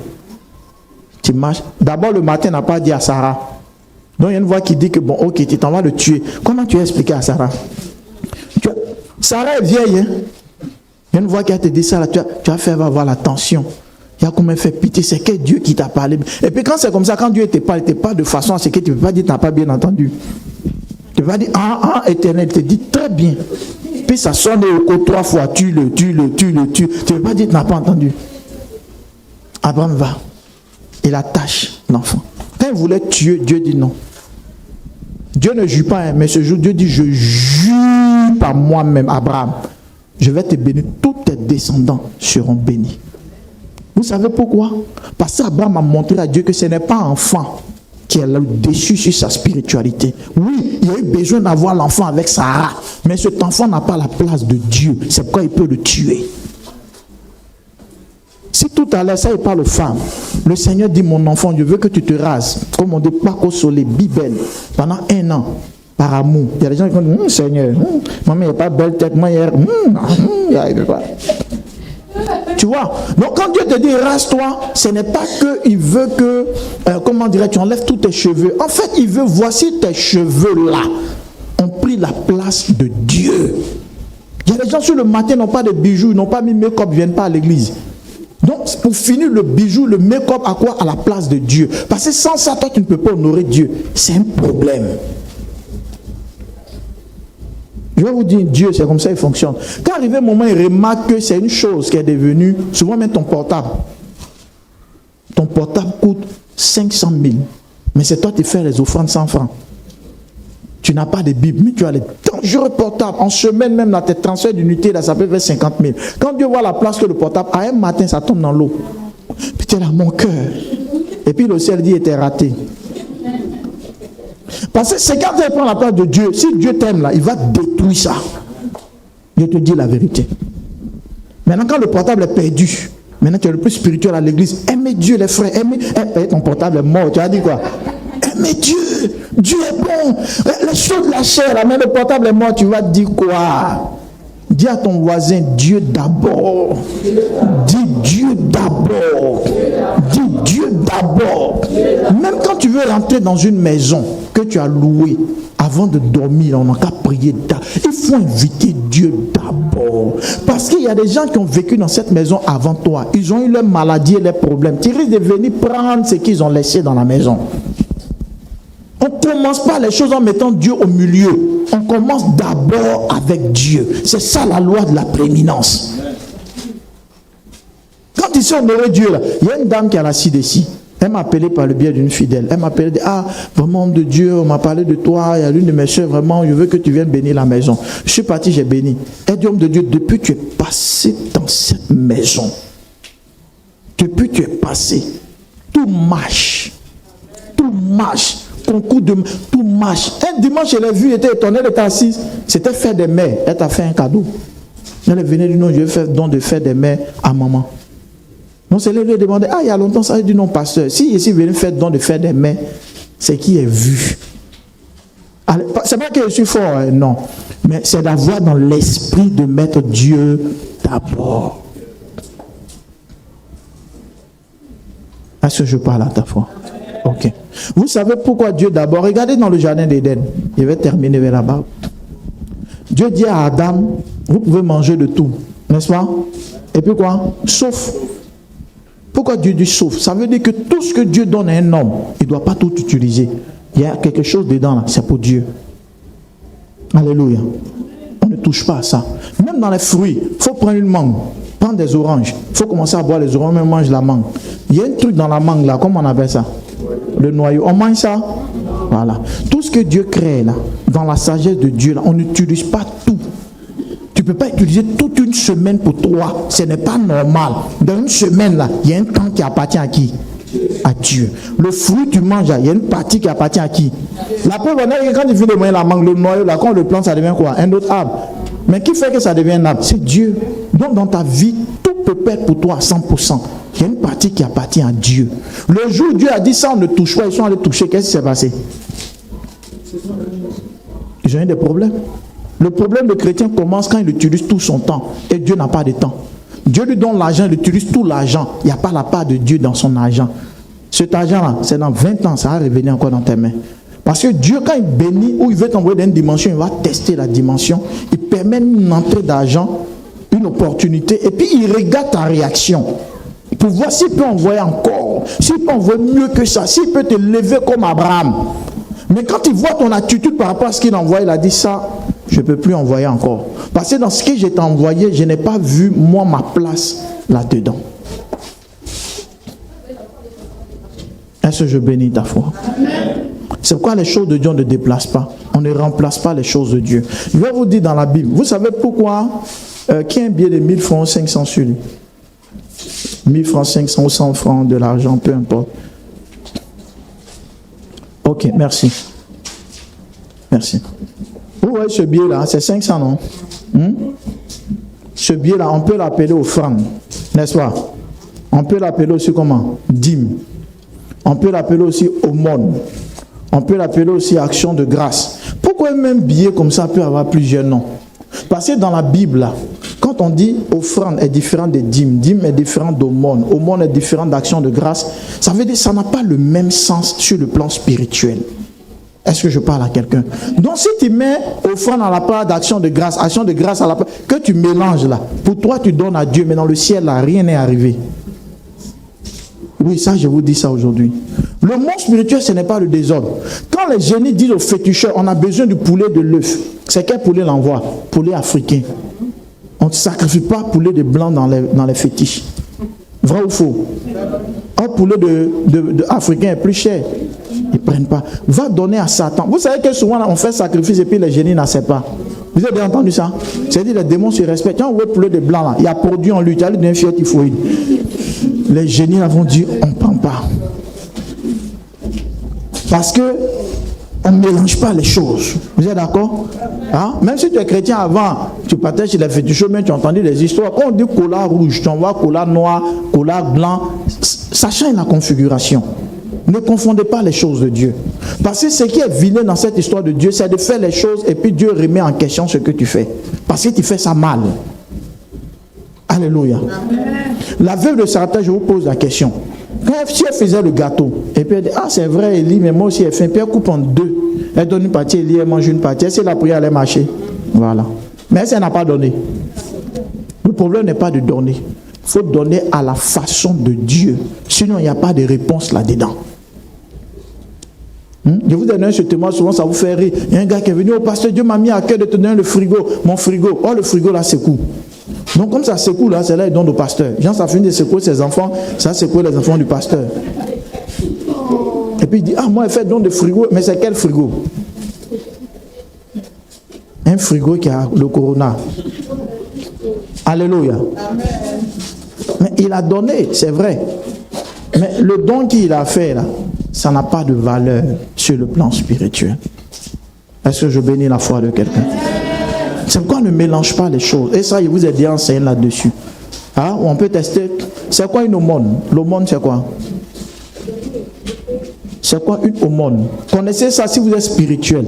Tu tu marches. D'abord, le matin, n'a pas dit à Sarah. Donc, il y a une voix qui dit que, bon, ok, tu t'en vas le tuer. Comment tu as expliqué à Sarah? Sarah est vieille, hein? Il y a une voix qui a te dit ça, là, tu as fait avoir la tension. Il y a comme elle fait pitié, c'est que Dieu qui t'a parlé. Et puis quand c'est comme ça, quand Dieu te parle, il ne te parle de façon à ce que tu ne peux pas dire, tu n'as pas bien entendu. Tu ne peux pas dire, éternel, il te dit très bien. Puis ça sonne au côté 3 fois, tu le tues. Tu ne peux pas dire, tu n'as pas entendu. Abraham va, il attache l'enfant. Quand il voulait tuer, Dieu dit non. Dieu ne jure pas, hein, mais ce jour, Dieu dit, je jure par moi-même, Abraham. Je vais te bénir, tous tes descendants seront bénis. Vous savez pourquoi? Parce qu'Abraham a montré à Dieu que ce n'est pas un enfant qui est déçu sur sa spiritualité. Oui, il a eu besoin d'avoir l'enfant avec Sarah, mais cet enfant n'a pas la place de Dieu. C'est pourquoi il peut le tuer. Si tout à l'heure, ça il parle aux femmes, le Seigneur dit, mon enfant, je veux que tu te rases, comme on dit, pas qu'au soleil, bibelle, pendant 1 an. Par amour. Il y a des gens qui disent, Seigneur, maman, il n'y a pas belle tête, moi, hier, il arrive pas. Tu vois? Donc, quand Dieu te dit, rase-toi, ce n'est pas qu'il veut que, comment dirais-tu, tu enlèves tous tes cheveux. En fait, il veut, voici tes cheveux-là, ont pris la place de Dieu. Il y a des gens sur le matin, n'ont pas de bijoux, n'ont pas mis make-up, ne viennent pas à l'église. Donc, pour finir, le bijou, le make-up, à quoi? À la place de Dieu. Parce que sans ça, toi, tu ne peux pas honorer Dieu. C'est un problème. Je vais vous dire, Dieu, c'est comme ça il fonctionne. Quand arrive un moment, il remarque que c'est une chose qui est devenue, souvent même ton portable. Ton portable coûte 500 000. Mais c'est toi qui fais les offrandes 100 francs. Tu n'as pas de Bible, mais tu as les dangereux portables. En semaine même, là, tes transferts d'unité, là, ça peut faire 50 000. Quand Dieu voit la place que le portable, à un matin, ça tombe dans l'eau. Puis tu es là, mon cœur. Et puis le ciel dit, il était raté. Parce que c'est quand tu prends la place de Dieu, si Dieu t'aime là, il va détruire ça. Je te dis la vérité. Maintenant, quand le portable est perdu, maintenant tu es le plus spirituel à l'église, aimez Dieu les frères, aimez, ton portable est mort, tu as dit quoi? Aimez Dieu, Dieu est bon. Les choses de la chair, là, mais le portable est mort, tu vas dire quoi? Dis à ton voisin, Dieu d'abord. Dis Dieu d'abord. Dis Dieu d'abord. Même quand tu veux rentrer dans une maison que tu as louée, avant de dormir, on n'a qu'à prier. Il faut inviter Dieu d'abord. Parce qu'il y a des gens qui ont vécu dans cette maison avant toi. Ils ont eu leurs maladies et leurs problèmes. Tu risques de venir prendre ce qu'ils ont laissé dans la maison. On ne commence pas les choses en mettant Dieu au milieu. On commence d'abord avec Dieu. C'est ça la loi de la prééminence. Quand il s'est honoré Dieu, là, il y a une dame qui est assise ici. Elle m'a appelé par le biais d'une fidèle. Elle m'a appelé, vraiment de Dieu, on m'a parlé de toi. Il y a l'une de mes soeurs, vraiment, je veux que tu viennes bénir la maison. Je suis parti, j'ai béni. Elle dit, homme de Dieu, depuis que tu es passé dans cette maison, depuis que tu es passé, tout marche. Tout marche. Concours de tout marche. Un dimanche, elle a vu, elle était étonnée, elle était assise. C'était faire des mères. Elle t'a fait un cadeau. Elle est venue du nom, je vais faire don de faire des mères à maman. Donc c'est lui qui demandait, il y a longtemps, ça a dit non, pasteur. Si ici venu faire don de faire des mères, c'est qui est vu. C'est pas que je suis fort, non. Mais c'est d'avoir dans l'esprit de mettre Dieu d'abord. Est-ce que je parle à ta foi? Ok. Vous savez pourquoi Dieu d'abord? Regardez dans le jardin d'Éden. Je vais terminer vers là-bas. Dieu dit à Adam, vous pouvez manger de tout, n'est-ce pas? Et puis quoi? Sauf. Pourquoi Dieu dit sauf? Ça veut dire que tout ce que Dieu donne à un homme, il ne doit pas tout utiliser. Il y a quelque chose dedans là, c'est pour Dieu. Alléluia. On ne touche pas à ça. Même dans les fruits, il faut prendre une mangue, prendre des oranges. Il faut commencer à boire les oranges, même mange la mangue. Il y a un truc dans la mangue là, comment on appelle ça? Le noyau. On mange ça? Voilà. Tout ce que Dieu crée là, dans la sagesse de Dieu là, on n'utilise pas tout. Tu ne peux pas utiliser toute une semaine pour toi. Ce n'est pas normal. Dans une semaine là, il y a un temps qui appartient à qui? À Dieu. Le fruit tu manges là, il y a une partie qui appartient à qui? La preuve, quand il finit de manger la mangue, le noyau là, quand on le plante, ça devient quoi? Un autre arbre. Mais qui fait que ça devient un arbre? C'est Dieu. Donc dans ta vie, tout peut être pour toi à 100%. Il y a une partie qui appartient à Dieu. Le jour où Dieu a dit ça, on ne touche pas, ils sont allés toucher. Qu'est-ce qui s'est passé? Ils ont eu des problèmes. Le problème de chrétien commence quand il utilise tout son temps. Et Dieu n'a pas de temps. Dieu lui donne l'argent, il utilise tout l'argent. Il n'y a pas la part de Dieu dans son argent. Cet argent-là, c'est dans 20 ans, ça va revenir encore dans tes mains. Parce que Dieu, quand il bénit ou il veut t'envoyer dans une dimension, il va tester la dimension. Il permet une entrée d'argent, une opportunité, et puis il regarde ta réaction. Pour voir s'il peut envoyer encore, s'il peut envoyer mieux que ça, s'il peut te lever comme Abraham. Mais quand il voit ton attitude par rapport à ce qu'il envoie, il a dit ça, je ne peux plus envoyer encore. Parce que dans ce que je t'ai envoyé, je n'ai pas vu, moi, ma place là-dedans. Est-ce que je bénis ta foi? C'est pourquoi les choses de Dieu, on ne déplace pas. On ne remplace pas les choses de Dieu. Je vais vous dire dans la Bible, vous savez pourquoi qui a un billet de 1000 francs ou 500 sur lui? 1000 francs, 500 ou 100 francs, de l'argent, peu importe. Ok, merci. Merci. Vous voyez ce billet-là, c'est 500, non? Ce billet-là, on peut l'appeler offrande, n'est-ce pas? On peut l'appeler aussi comment? Dîme. On peut l'appeler aussi aumône. On peut l'appeler aussi action de grâce. Pourquoi même billet comme ça peut avoir plusieurs noms? Parce que dans la Bible, là, quand on dit offrande est différent de dîme, dîme est différent d'aumône, aumône est différent d'action de grâce, ça veut dire que ça n'a pas le même sens sur le plan spirituel. Est-ce que je parle à quelqu'un? Donc si tu mets offrande à la part d'action de grâce à la part, que tu mélanges là, pour toi tu donnes à Dieu, mais dans le ciel là, rien n'est arrivé. Oui, ça je vous dis ça aujourd'hui. Le monde spirituel, ce n'est pas le désordre. Quand les génies disent aux féticheurs, on a besoin du poulet de l'œuf, c'est quel poulet l'envoie? Poulet africain. On ne sacrifie pas poulet de blanc dans les fétiches. Vrai ou faux? Un poulet de africain est plus cher. Ils ne prennent pas. Va donner à Satan. Vous savez que souvent on fait sacrifice et puis les génies n'acceptent pas. Vous avez bien entendu ça? C'est-à-dire les démons se respectent. Quand on voit le poulet de blanc là, il y a produit en lui, il y a une fiette, il faut. Les génies vont dire on ne prend pas. Parce que on ne mélange pas les choses. Vous êtes d'accord? Hein? Même si tu es chrétien avant, tu partages chez les féticheurs, mais tu as entendu les histoires. Quand on dit cola rouge, tu envoies cola noir, cola blanc, ça change la configuration. Ne confondez pas les choses de Dieu. Parce que ce qui est vilain dans cette histoire de Dieu, c'est de faire les choses et puis Dieu remet en question ce que tu fais. Parce que tu fais ça mal. Alléluia. La veuve de Sarepta, je vous pose la question. Quand elle faisait le gâteau, et puis elle dit, ah c'est vrai Élie, mais moi aussi elle fait, puis elle coupe en deux. Elle donne une partie, Élie, elle mange une partie. Si la prière allait marcher, voilà. Mais elle n'a pas donné. Le problème n'est pas de donner. Il faut donner à la façon de Dieu. Sinon, il n'y a pas de réponse là-dedans. Je vous donne ce témoin, souvent ça vous fait rire. Il y a un gars qui est venu, oh pasteur, Dieu m'a mis à cœur de te donner le frigo, mon frigo. Oh, le frigo là secoue. Donc comme ça secoue là, c'est là il donne au pasteur. Jean, ça finit de secouer ses enfants, ça secoue les enfants du pasteur. Et puis il dit, ah moi il fait don de frigo, mais c'est quel frigo? Un frigo qui a le corona. Alléluia. Amen. Mais il a donné, c'est vrai. Mais le don qu'il a fait là, ça n'a pas de valeur sur le plan spirituel. Est-ce que je bénis la foi de quelqu'un? C'est pourquoi on ne mélange pas les choses. Et ça, il vous a déjà enseigné là-dessus. Hein? On peut tester. C'est quoi une aumône? L'aumône, c'est quoi? C'est quoi une aumône? Connaissez ça si vous êtes spirituel.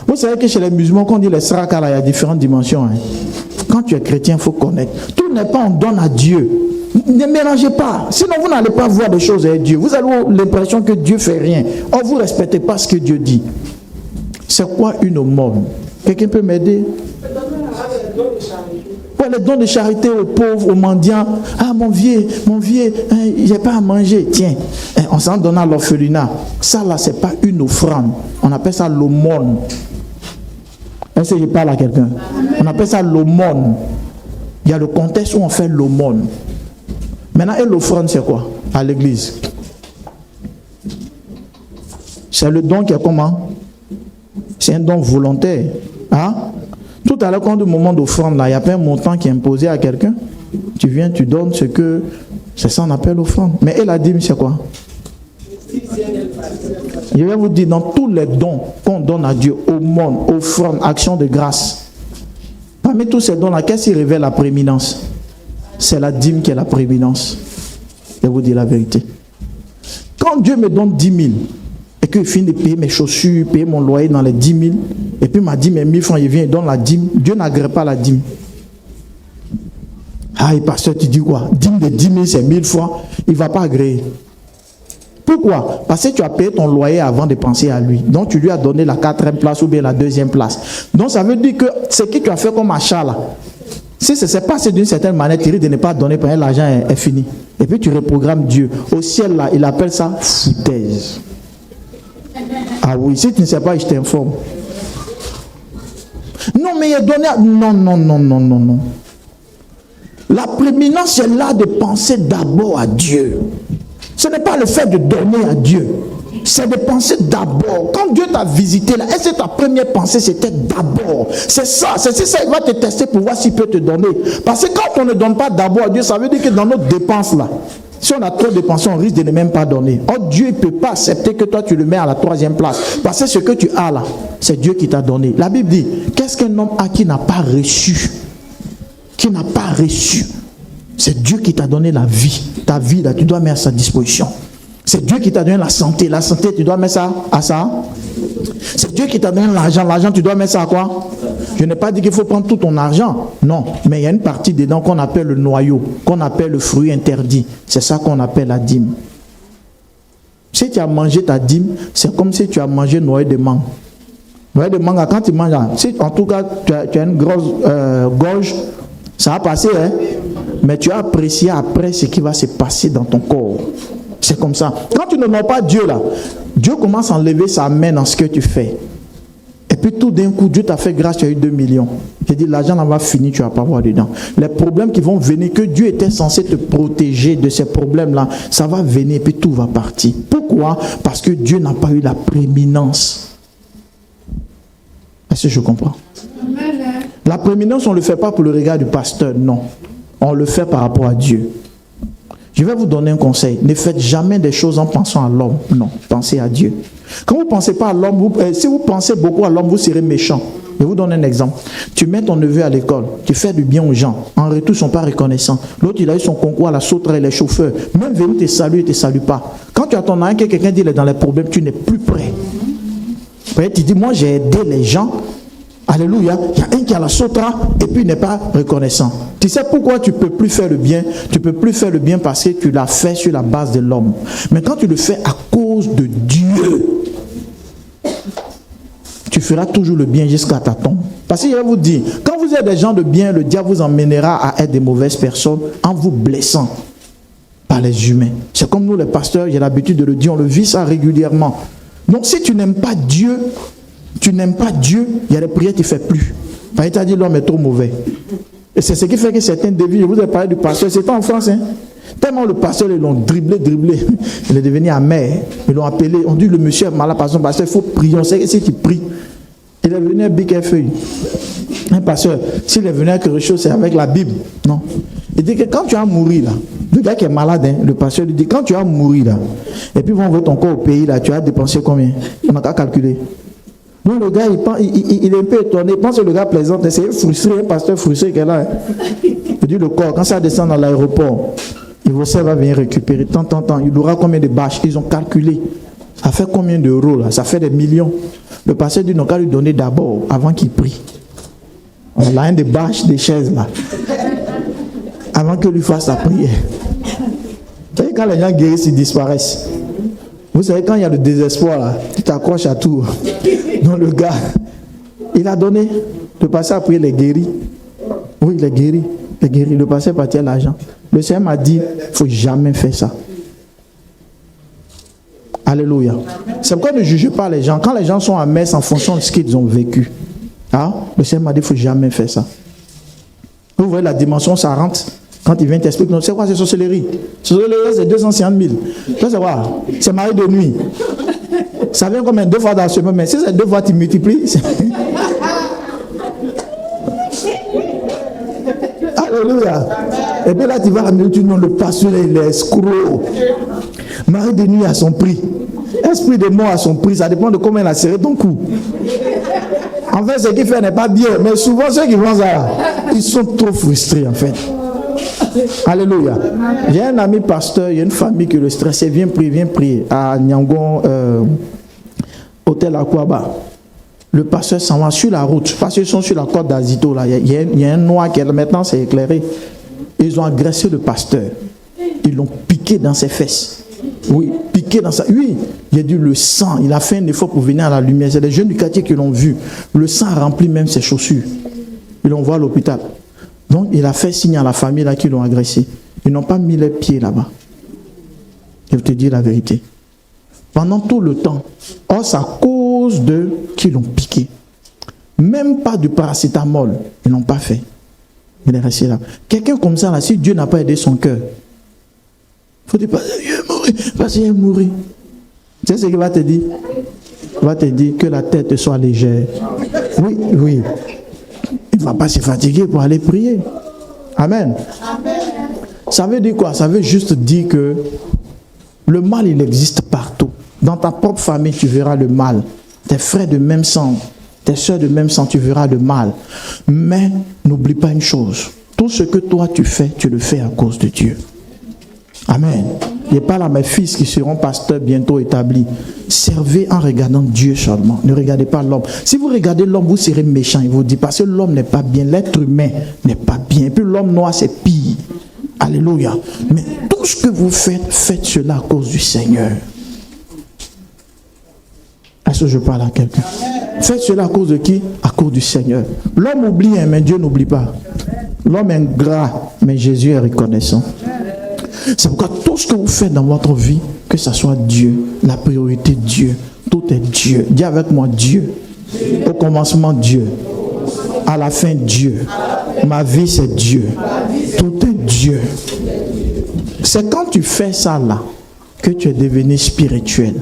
Vous savez que chez les musulmans, quand on dit les sraka, il y a différentes dimensions. Hein? Quand tu es chrétien, il faut connaître. Tout n'est pas on donne à Dieu. Ne mélangez pas. Sinon, vous n'allez pas voir des choses avec Dieu. Vous avez l'impression que Dieu ne fait rien. Or, vous ne respectez pas ce que Dieu dit. C'est quoi une aumône? Quelqu'un peut m'aider? Ouais, les dons de charité aux pauvres, aux mendiants. Ah, mon vieux, il n'y a pas à manger. Tiens, on s'en donne à l'orphelinat. Ça, là, ce n'est pas une offrande. On appelle ça l'aumône. Est-ce que je parle à quelqu'un? On appelle ça l'aumône. Il y a le contexte où on fait l'aumône. Maintenant, et l'offrande, c'est quoi? À l'église. C'est le don qui est comment? C'est un don volontaire. Hein? Tout à l'heure, quand on dit moment d'offrande, là, il n'y a pas un montant qui est imposé à quelqu'un. Tu viens, tu donnes ce que... C'est ça qu'on appelle offrande. Mais et la dîme, c'est quoi? Je vais vous dire, dans tous les dons qu'on donne à Dieu, aumône, offrande, action de grâce, parmi tous ces dons-là, qu'est-ce qui révèle la prééminence? C'est la dîme qui est la prééminence. Je vais vous dire la vérité. Quand Dieu me donne 10 000, et qu'il finit de payer mes chaussures, payer mon loyer dans les 10 000, et puis m'a dit mes 1000 francs, il vient et donne la dîme, Dieu n'agrée pas la dîme. Ah, et pasteur, tu dis quoi? Dîme de 10 000, c'est 1000 fois, il ne va pas agréer. Pourquoi? Parce que tu as payé ton loyer avant de penser à lui. Donc tu lui as donné la 4e place ou bien la 2e place. Donc ça veut dire que ce que tu as fait comme achat là, si ce n'est pas passé d'une certaine manière, tu risques de ne pas donner parce que l'argent est fini. Et puis tu reprogrammes Dieu. Au ciel là, il appelle ça foutaise. Ah oui, si tu ne sais pas, je t'informe. Non, mais il est donné... Non. La prééminence est là de penser d'abord à Dieu. Ce n'est pas le fait de donner à Dieu. C'est de penser d'abord. Quand Dieu t'a visité là, est-ce que ta première pensée c'était d'abord? C'est ça, il va te tester pour voir s'il peut te donner. Parce que quand on ne donne pas d'abord à Dieu, ça veut dire que dans notre dépense là, si on a trop dépensé, on risque de ne même pas donner. Or, Dieu ne peut pas accepter que toi tu le mets à la 3e place. Parce que ce que tu as là, c'est Dieu qui t'a donné. La Bible dit, qu'est-ce qu'un homme a qui n'a pas reçu? Qui n'a pas reçu? C'est Dieu qui t'a donné la vie. Ta vie là, tu dois mettre à sa disposition. C'est Dieu qui t'a donné la santé. La santé, tu dois mettre ça à ça. C'est Dieu qui t'a donné l'argent. L'argent, tu dois mettre ça à quoi? Je n'ai pas dit qu'il faut prendre tout ton argent. Non. Mais il y a une partie dedans qu'on appelle le noyau, qu'on appelle le fruit interdit. C'est ça qu'on appelle la dîme. Si tu as mangé ta dîme, c'est comme si tu as mangé noyau de mangue. Noyau de mangue, quand tu manges, si en tout cas tu as une grosse gorge, ça va passer, hein? Mais tu as apprécié après ce qui va se passer dans ton corps. C'est comme ça. Quand tu ne vois pas Dieu là, Dieu commence à enlever sa main dans ce que tu fais. Et puis tout d'un coup, Dieu t'a fait grâce, tu as eu 2 millions. J'ai dit, l'argent là va finir, tu ne vas pas voir dedans. Les problèmes qui vont venir, que Dieu était censé te protéger de ces problèmes-là, ça va venir et puis tout va partir. Pourquoi? Parce que Dieu n'a pas eu la prééminence. Est-ce que je comprends? La prééminence, on ne le fait pas pour le regard du pasteur, non. On le fait par rapport à Dieu. Je vais vous donner un conseil. Ne faites jamais des choses en pensant à l'homme. Non, pensez à Dieu. Quand vous ne pensez pas à l'homme, si vous pensez beaucoup à l'homme, vous serez méchant. Je vous donne un exemple. Tu mets ton neveu à l'école, tu fais du bien aux gens. En retour, ils ne sont pas reconnaissants. L'autre, il a eu son concours à la sauterelle, les chauffeurs. Même venu te saluer, il ne te salue pas. Quand tu attends que quelqu'un dit qu'il est dans les problèmes, tu n'es plus prêt. Tu dis, moi j'ai aidé les gens. Alléluia, il y a un qui a la sautra et puis il n'est pas reconnaissant. Tu sais pourquoi tu ne peux plus faire le bien? Tu ne peux plus faire le bien parce que tu l'as fait sur la base de l'homme. Mais quand tu le fais à cause de Dieu, tu feras toujours le bien jusqu'à ta tombe. Parce que je vais vous dire, quand vous êtes des gens de bien, le diable vous emmènera à être des mauvaises personnes en vous blessant par les humains. C'est comme nous les pasteurs, j'ai l'habitude de le dire, on le vit ça régulièrement. Donc si tu n'aimes pas Dieu, il y a des prières que tu ne fais plus. Il t'a dit l'homme est trop mauvais. Et c'est ce qui fait que certains déviennent. Je vous ai parlé du pasteur, c'était en France. Hein? Tellement le pasteur, ils l'ont dribblé. Il est devenu amer. Ils l'ont appelé, on dit le monsieur est malade par son pasteur, il faut prier. On sait que si tu pries, il est venu à bic et feuille. Un pasteur, s'il est venu à quelque chose, c'est avec la Bible. Non. Il dit que quand tu vas mourir là, le gars qui est malade, hein, le pasteur lui dit quand tu vas mourir là, et puis ils vont envoyer ton corps au pays là, tu as dépensé combien? On n'a qu'à calculer. Non, le gars, il est un peu étonné. Il pense que le gars plaisante. C'est frustré, un pasteur frustré qui est là. Il dit le corps, quand ça descend dans l'aéroport, il va venir récupérer. Tant. Il aura combien de bâches? Ils ont calculé. Ça fait combien d'euros là? Ça fait des millions. Le pasteur dit non, qu'à lui donner d'abord, avant qu'il prie. On a un des bâches, des chaises là. Avant qu'il lui fasse la prière. Vous savez, quand les gens guérissent, ils disparaissent. Vous savez, quand il y a le désespoir là, tu t'accroches à tout. Donc le gars, il a donné. Le pasteur a prié, les guéris. Oui, les guéris. Le pasteur parti à l'argent. Le Seigneur m'a dit, il ne faut jamais faire ça. Alléluia. C'est pourquoi ne jugez pas les gens. Quand les gens sont à messe en fonction de ce qu'ils ont vécu, le Seigneur m'a dit, il ne faut jamais faire ça. Vous voyez la dimension, ça rentre. Quand il vient t'expliquer, c'est quoi, c'est sorcellerie? Sorcellerie, c'est 250 000. Ça, c'est quoi? C'est mari de nuit. Ça vient combien? 2 fois dans la semaine. Mais si c'est 2 fois, tu multiplies. Alléluia. Et puis là, tu vas amener tout le monde, le pasteur, il est escroc. Mari de nuit à son prix. Esprit de mort à son prix. Ça dépend de combien il a serré ton cou. En fait, ce qu'il fait n'est pas bien. Mais souvent, ceux qui font ça, ils sont trop frustrés, en fait. Alléluia. J'ai un ami pasteur, il y a une famille qui le stressait. Viens prier à Nyangon, hôtel Aquaba. Le pasteur s'en va sur la route, parce qu'ils sont sur la côte d'Azito. Là. Il y a un noir qui est là, maintenant c'est éclairé. Ils ont agressé le pasteur. Ils l'ont piqué dans ses fesses. Oui, piqué dans ça. Oui, il a dit le sang. Il a fait un effort pour venir à la lumière. C'est les jeunes du quartier qui l'ont vu. Le sang a rempli même ses chaussures. Ils l'ont vu à l'hôpital. Donc, il a fait signe à la famille là qui l'ont agressé. Ils n'ont pas mis les pieds là-bas. Je vais te dire la vérité. Pendant tout le temps, c'est à cause de qui l'ont piqué. Même pas du paracétamol, ils n'ont pas fait. Il est resté là. Quelqu'un comme ça, là, si Dieu n'a pas aidé son cœur, il faut dire, il est mort, parce qu'il est mort. Tu sais ce qu'il va te dire? Il va te dire que la tête soit légère. Oui, oui. Il ne va pas se fatiguer pour aller prier. Amen. Amen. Ça veut dire quoi? Ça veut juste dire que le mal, il existe partout. Dans ta propre famille, tu verras le mal. Tes frères de même sang, tes soeurs de même sang, tu verras le mal. Mais n'oublie pas une chose. Tout ce que toi tu fais, tu le fais à cause de Dieu. Amen. Il n'y a pas là mes fils qui seront pasteurs bientôt établis. Servez en regardant Dieu seulement. Ne regardez pas l'homme. Si vous regardez l'homme, vous serez méchant. Il vous dit parce que l'homme n'est pas bien. L'être humain n'est pas bien. Et puis l'homme noir, c'est pire. Alléluia. Mais tout ce que vous faites, faites cela à cause du Seigneur. Est-ce que je parle à quelqu'un? Faites cela à cause de qui? À cause du Seigneur. L'homme oublie, mais Dieu n'oublie pas. L'homme est ingrat, mais Jésus est reconnaissant. C'est pourquoi tout ce que vous faites dans votre vie, que ce soit Dieu, la priorité Dieu, tout est Dieu. Dis avec moi Dieu. Au commencement Dieu. À la fin Dieu. Ma vie c'est Dieu. Tout est Dieu. C'est quand tu fais ça là que tu es devenu spirituel.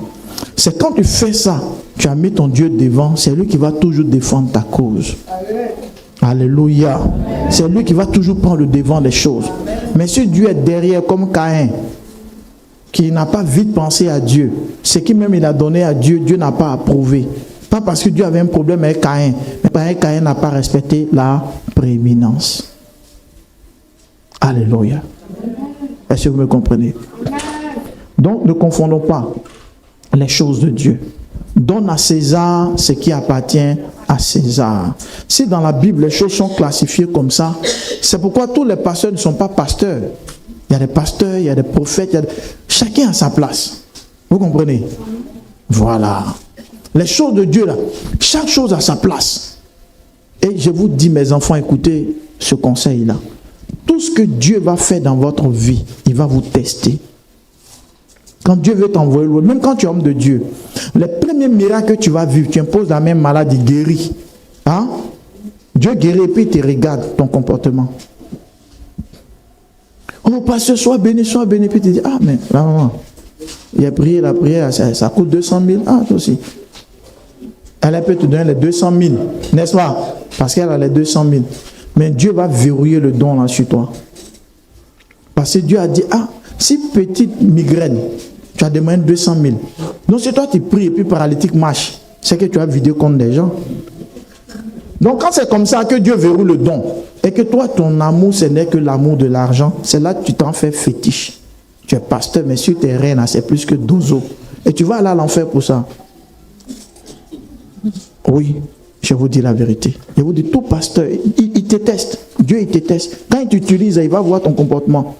C'est quand tu fais ça, tu as mis ton Dieu devant, c'est lui qui va toujours défendre ta cause. Alléluia. C'est lui qui va toujours prendre le devant des choses. Mais si Dieu est derrière comme Caïn, qui n'a pas vite pensé à Dieu, ce qui même il a donné à Dieu, Dieu n'a pas approuvé. Pas parce que Dieu avait un problème avec Caïn, mais parce que Caïn n'a pas respecté la prééminence. Alléluia. Est-ce que vous me comprenez? Donc ne confondons pas les choses de Dieu. Donne à César ce qui appartient à César. Si dans la Bible les choses sont classifiées comme ça, c'est pourquoi tous les pasteurs ne sont pas pasteurs. Il y a des pasteurs, il y a des prophètes, chacun a sa place. Vous comprenez? Voilà. Les choses de Dieu là, chaque chose a sa place. Et je vous dis mes enfants, écoutez ce conseil là. Tout ce que Dieu va faire dans votre vie, il va vous tester. Quand Dieu veut t'envoyer loin, même quand tu es homme de Dieu, les premiers miracles que tu vas vivre, tu imposes la même maladie, guérit. Hein? Dieu guérit et puis il te regarde ton comportement. Oh, pasteur, sois béni, puis tu te dis, ah, mais là, maman, il a prié la prière, ça coûte 200 000. Ah, toi aussi. Elle peut te donner les 200 000, n'est-ce pas? Parce qu'elle a les 200 000. Mais Dieu va verrouiller le don là sur toi. Parce que Dieu a dit, ah, si petite migraine, tu as demandé 200 000. Donc si toi tu pries et puis paralytique marche, c'est que tu as vidé contre des gens. Donc quand c'est comme ça que Dieu verrouille le don, et que toi ton amour ce n'est que l'amour de l'argent, c'est là que tu t'en fais fétiche. Tu es pasteur, mais sur tes reins, c'est plus que 12 os. Et tu vas aller à l'enfer pour ça. Oui, je vous dis la vérité. Je vous dis, tout pasteur, il te teste. Dieu il te teste. Quand il t'utilise, il va voir ton comportement.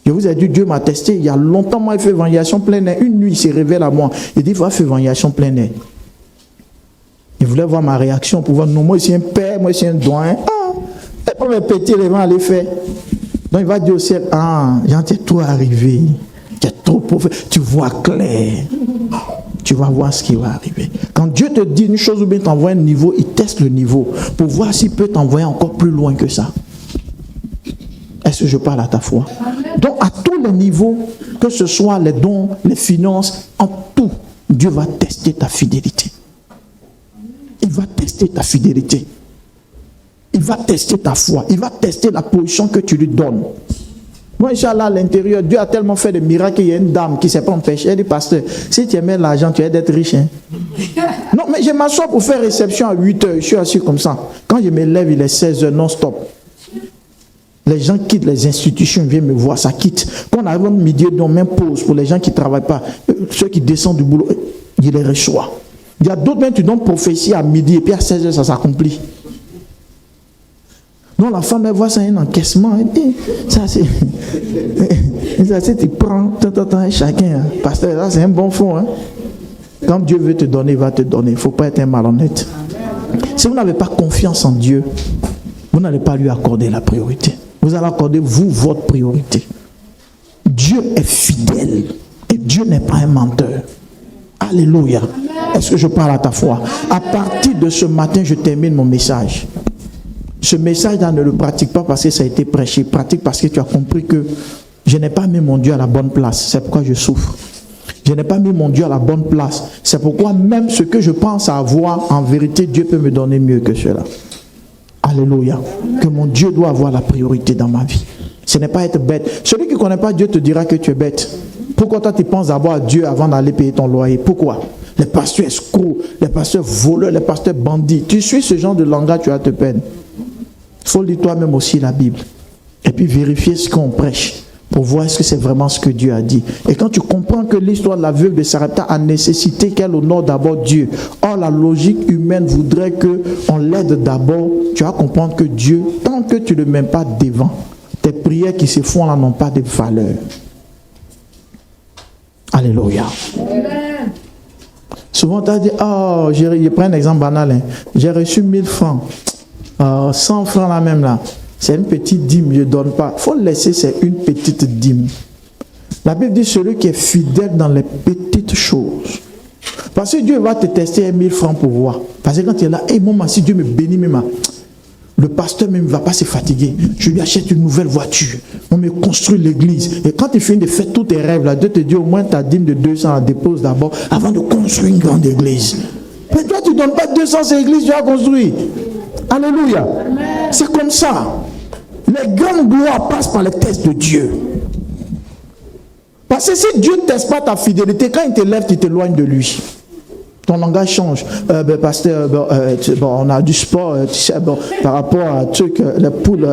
Je vous ai dit, Dieu m'a testé. Il y a longtemps, moi, il fait évangélisation plein air. Une nuit, il se révèle à moi. Il dit, il va faire évangélisation plein air. Il voulait voir ma réaction pour voir, non, moi, je suis un père, moi, je suis un doyen. Ah, et pas me péter les mains à les faire. Donc, il va dire au ciel, ah, Jean, tu es trop arrivé. Tu es trop pauvre. Tu vois clair. Tu vas voir ce qui va arriver. Quand Dieu te dit une chose ou bien t'envoie un niveau, il teste le niveau pour voir s'il peut t'envoyer encore plus loin que ça. Est-ce que je parle à ta foi? Donc, à tous les niveaux, que ce soit les dons, les finances, en tout, Dieu va tester ta fidélité. Il va tester ta fidélité. Il va tester ta foi. Il va tester la position que tu lui donnes. Moi, Inch'Allah, à l'intérieur, Dieu a tellement fait de miracles qu'il y a une dame qui ne s'est pas empêchée. Elle dit, pasteur, si tu aimais l'argent, tu es d'être riche. Hein? Non, mais je m'assois pour faire réception à 8 heures. Je suis assis comme ça. Quand je me lève, il est 16 heures non-stop. Les gens quittent les institutions, viennent me voir, ça quitte. Quand on arrive au midi, on m'impose pour les gens qui ne travaillent pas. Ceux qui descendent du boulot, il les reçoit. Il y a d'autres, même tu donnes prophétie à midi et puis à 16h, ça s'accomplit. Non, la femme, elle voit ça, un encaissement. Elle dit, ça c'est... ça c'est, tu prends, chacun. Pasteur, là, c'est un bon fond. Hein? Quand Dieu veut te donner, il va te donner. Il ne faut pas être un malhonnête. Si vous n'avez pas confiance en Dieu, vous n'allez pas lui accorder la priorité. Vous allez accorder, vous, votre priorité. Dieu est fidèle. Et Dieu n'est pas un menteur. Alléluia. Est-ce que je parle à ta foi? À partir de ce matin, je termine mon message. Ce message-là, ne le pratique pas parce que ça a été prêché. Pratique parce que tu as compris que je n'ai pas mis mon Dieu à la bonne place. C'est pourquoi je souffre. Je n'ai pas mis mon Dieu à la bonne place. C'est pourquoi même ce que je pense avoir, en vérité, Dieu peut me donner mieux que cela. Alléluia. Que mon Dieu doit avoir la priorité dans ma vie. Ce n'est pas être bête. Celui qui ne connaît pas Dieu te dira que tu es bête. Pourquoi toi tu penses d'abord à Dieu avant d'aller payer ton loyer? Pourquoi? Les pasteurs escrocs, les pasteurs voleurs, les pasteurs bandits. Tu suis ce genre de langage, tu vas te peine. Il faut lire toi-même aussi la Bible. Et puis vérifier ce qu'on prêche. Pour voir est-ce que c'est vraiment ce que Dieu a dit. Et quand tu comprends que l'histoire de la veuve de Sarepta a nécessité qu'elle honore d'abord Dieu. Or, la logique humaine voudrait qu'on l'aide d'abord. Tu vas comprendre que Dieu, tant que tu ne le mets pas devant, tes prières qui se font là n'ont pas de valeur. Alléluia. Amen. Souvent, tu as dit, oh, je prends un exemple banal. Hein. J'ai reçu 1000 francs. 100 francs là même là. C'est une petite dîme, je ne donne pas. Il faut laisser, c'est une petite dîme. La Bible dit celui qui est fidèle dans les petites choses. Parce que Dieu va te tester 1000 francs pour voir. Parce que quand tu es là, hey, maman, si Dieu me bénit, même, le pasteur même ne va pas se fatiguer. Je lui achète une nouvelle voiture. On me construit l'église. Et quand tu finis de faire tous tes rêves, là, Dieu te dit au moins ta dîme de 200 la dépose d'abord avant de construire une grande église. Mais toi, tu ne donnes pas 200 ces églises, tu as construit. Alléluia. C'est comme ça. Les grandes gloires passent par les tests de Dieu. Parce que si Dieu ne teste pas ta fidélité, quand il te lève, tu t'éloignes de lui. Ton langage change. Pasteur, on a du sport, tu sais, par rapport à truc, les poules,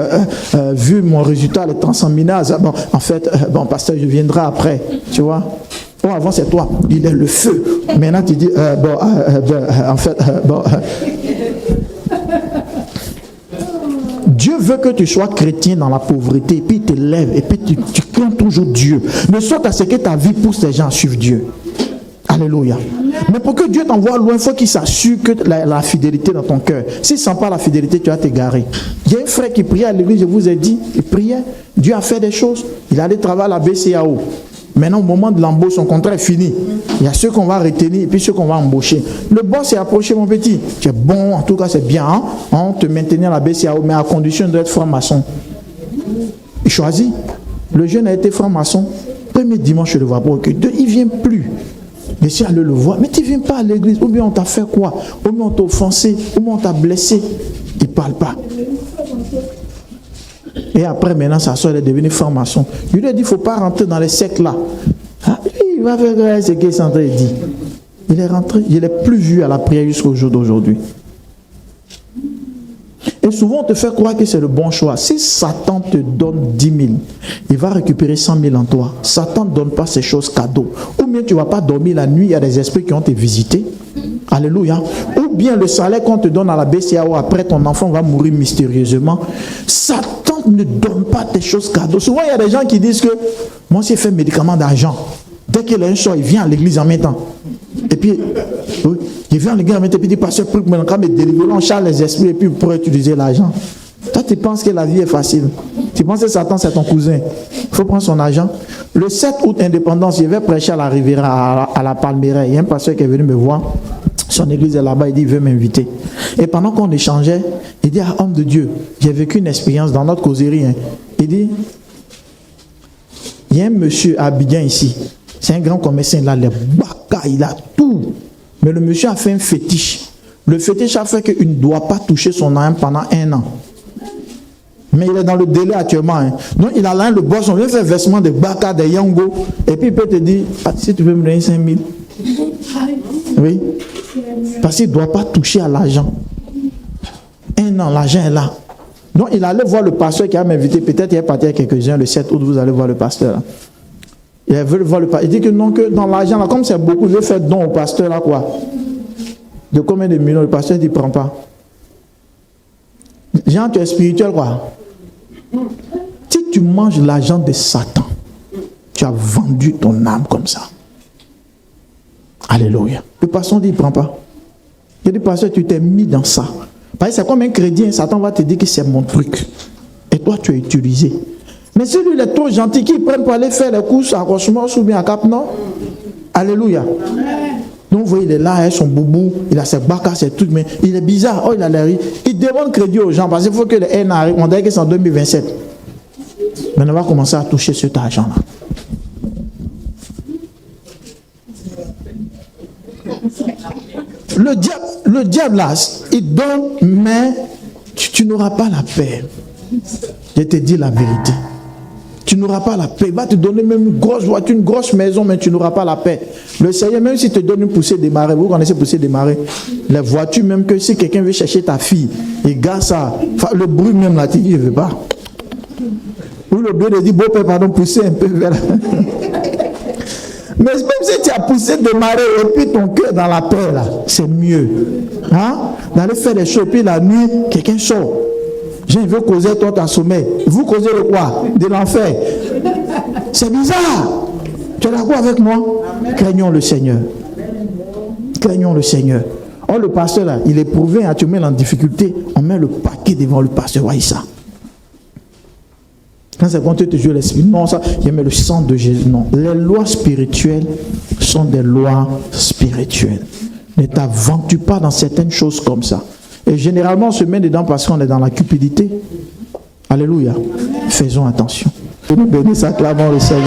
vu mon résultat, les transaminases, en fait, pasteur, je viendrai après, tu vois. Bon, avant c'est toi, il est le feu. Maintenant tu dis, en fait, Dieu veut que tu sois chrétien dans la pauvreté, et puis il te lève, et puis tu crains toujours Dieu. De sorte à ce que ta vie pousse les gens à suivre Dieu. Alléluia. Mais pour que Dieu t'envoie loin, il faut qu'il s'assure que la fidélité dans ton cœur. S'il ne sent pas la fidélité, tu vas t'égarer. Il y a un frère qui priait à l'église, je vous ai dit, il priait. Dieu a fait des choses. Il allait travailler à la BCAO. Maintenant, au moment de l'embauche, son contrat est fini. Il y a ceux qu'on va retenir et puis ceux qu'on va embaucher. Le boss s'est approché, mon petit. Tu es bon, en tout cas, c'est bien. Hein? On te maintenir à la BCAO, mais à condition d'être franc-maçon. Il choisit. Le jeune a été franc-maçon. Premier dimanche, je le vois pas. Il ne vient plus. Mais si elle le voit, mais tu ne viens pas à l'église. Ou bien on t'a fait quoi? Ou bien on t'a offensé. Ou bien on t'a blessé. Il ne parle pas. Et après, maintenant, sa soeur est devenue franc-maçon. Il lui a dit, il ne faut pas rentrer dans les sectes là. Ah, il va faire ce qu'il est en train de dire. Il est rentré, il n'est plus vu à la prière jusqu'au jour d'aujourd'hui. Et souvent, on te fait croire que c'est le bon choix. Si Satan te donne 10 000, il va récupérer 100 000 en toi. Satan ne donne pas ces choses cadeaux. Ou bien tu ne vas pas dormir la nuit, il y a des esprits qui ont te visité. Alléluia. Ou bien le salaire qu'on te donne à la BCAO, après ton enfant va mourir mystérieusement. Satan ne donne pas tes choses cadeaux. Souvent, il y a des gens qui disent que moi aussi, j'ai fait médicament d'argent. Dès qu'il a un soir, il vient à l'église en même temps. Et puis, oui, il vient à l'église en même temps. Et puis il dit, pasteur, pour que quand me délivrer, on charge les esprits et puis pour utiliser l'argent. Toi, tu penses que la vie est facile. Tu penses que Satan, c'est ton cousin. Il faut prendre son argent. Le 7 août, indépendance, je vais prêcher à la Riviera, à la Palmeraie. Il y a un pasteur qui est venu me voir. Son église est là-bas, il dit, il veut m'inviter. Et pendant qu'on échangeait, il dit, ah, homme de Dieu, j'ai vécu une expérience dans notre causerie. Hein. Il dit, il y a un monsieur à Abidjan ici. C'est un grand commerçant, il a les bacas, il a tout. Mais le monsieur a fait un fétiche. Le fétiche a fait qu'il ne doit pas toucher son âme pendant 1 an. Mais il est dans le délai actuellement. Hein. Donc il a là le boss, on vient faire versement des bacas, des yango. Et puis il peut te dire, ah, si tu veux me donner 5 000. Oui. Parce qu'il ne doit pas toucher à l'argent. 1 an, l'argent est là. Donc il allait voir le pasteur qui a m'invité. Peut-être il est parti à quelques-uns. Le 7 août, vous allez voir le pasteur. Là. Il veut voir le pasteur. Il dit que non, que dans l'argent, là, comme c'est beaucoup, je vais faire don au pasteur là, quoi. De combien de millions? Le pasteur dit, prends pas. Jean, tu es spirituel quoi? Si tu manges l'argent de Satan, tu as vendu ton âme comme ça. Alléluia. Le pasteur dit, il ne prend pas. Il dit, pasteur, tu t'es mis dans ça. Parce que c'est comme un crédit, Satan va te dire que c'est mon truc. Et toi, tu as utilisé. Mais si lui, il est trop gentil, qu'il prenne pour aller faire les courses à Cosmos ou bien à Cap Nord. Alléluia. Donc, vous voyez, il est là, avec son boubou, il a ses bacas, ses trucs, mais il est bizarre. Oh, il a l'air. Il demande crédit aux gens parce qu'il faut que le haine arrive. On dirait que c'est en 2027. Mais on va commencer à toucher cet argent-là. Le diable là, il donne, mais tu n'auras pas la paix. Je te dis la vérité. Tu n'auras pas la paix. Il va te donner même une grosse voiture, une grosse maison, mais tu n'auras pas la paix. Le Seigneur, même s'il te donne une poussée démarrée, vous connaissez poussée démarrée, les voitures, même que si quelqu'un veut chercher ta fille, il garde ça. Le bruit même là, tu dis, je ne veux pas. Ou le bruit de dire, beau-père, pardon, pousser un peu vers là. Mais même si tu as poussé démarrer et puis ton cœur dans la paix là, c'est mieux. Hein? D'aller faire des choses, puis la nuit, quelqu'un sort. Je veux causer toi ton sommeil. Vous causez de quoi? De l'enfer. C'est bizarre. Tu es d'accord avec moi? Craignons le Seigneur. Craignons le Seigneur. Oh, le pasteur là, il est prouvé, hein, tu mets en difficulté, on met le paquet devant le pasteur. Voyez ça. Quand c'est quand tu te joues l'esprit, non, ça, il met le sang de Jésus. Non. Les lois spirituelles sont des lois spirituelles. Ne t'aventure pas dans certaines choses comme ça. Et généralement, on se met dedans parce qu'on est dans la cupidité. Alléluia. Faisons attention. Que nous bénisse, acclamons le Seigneur.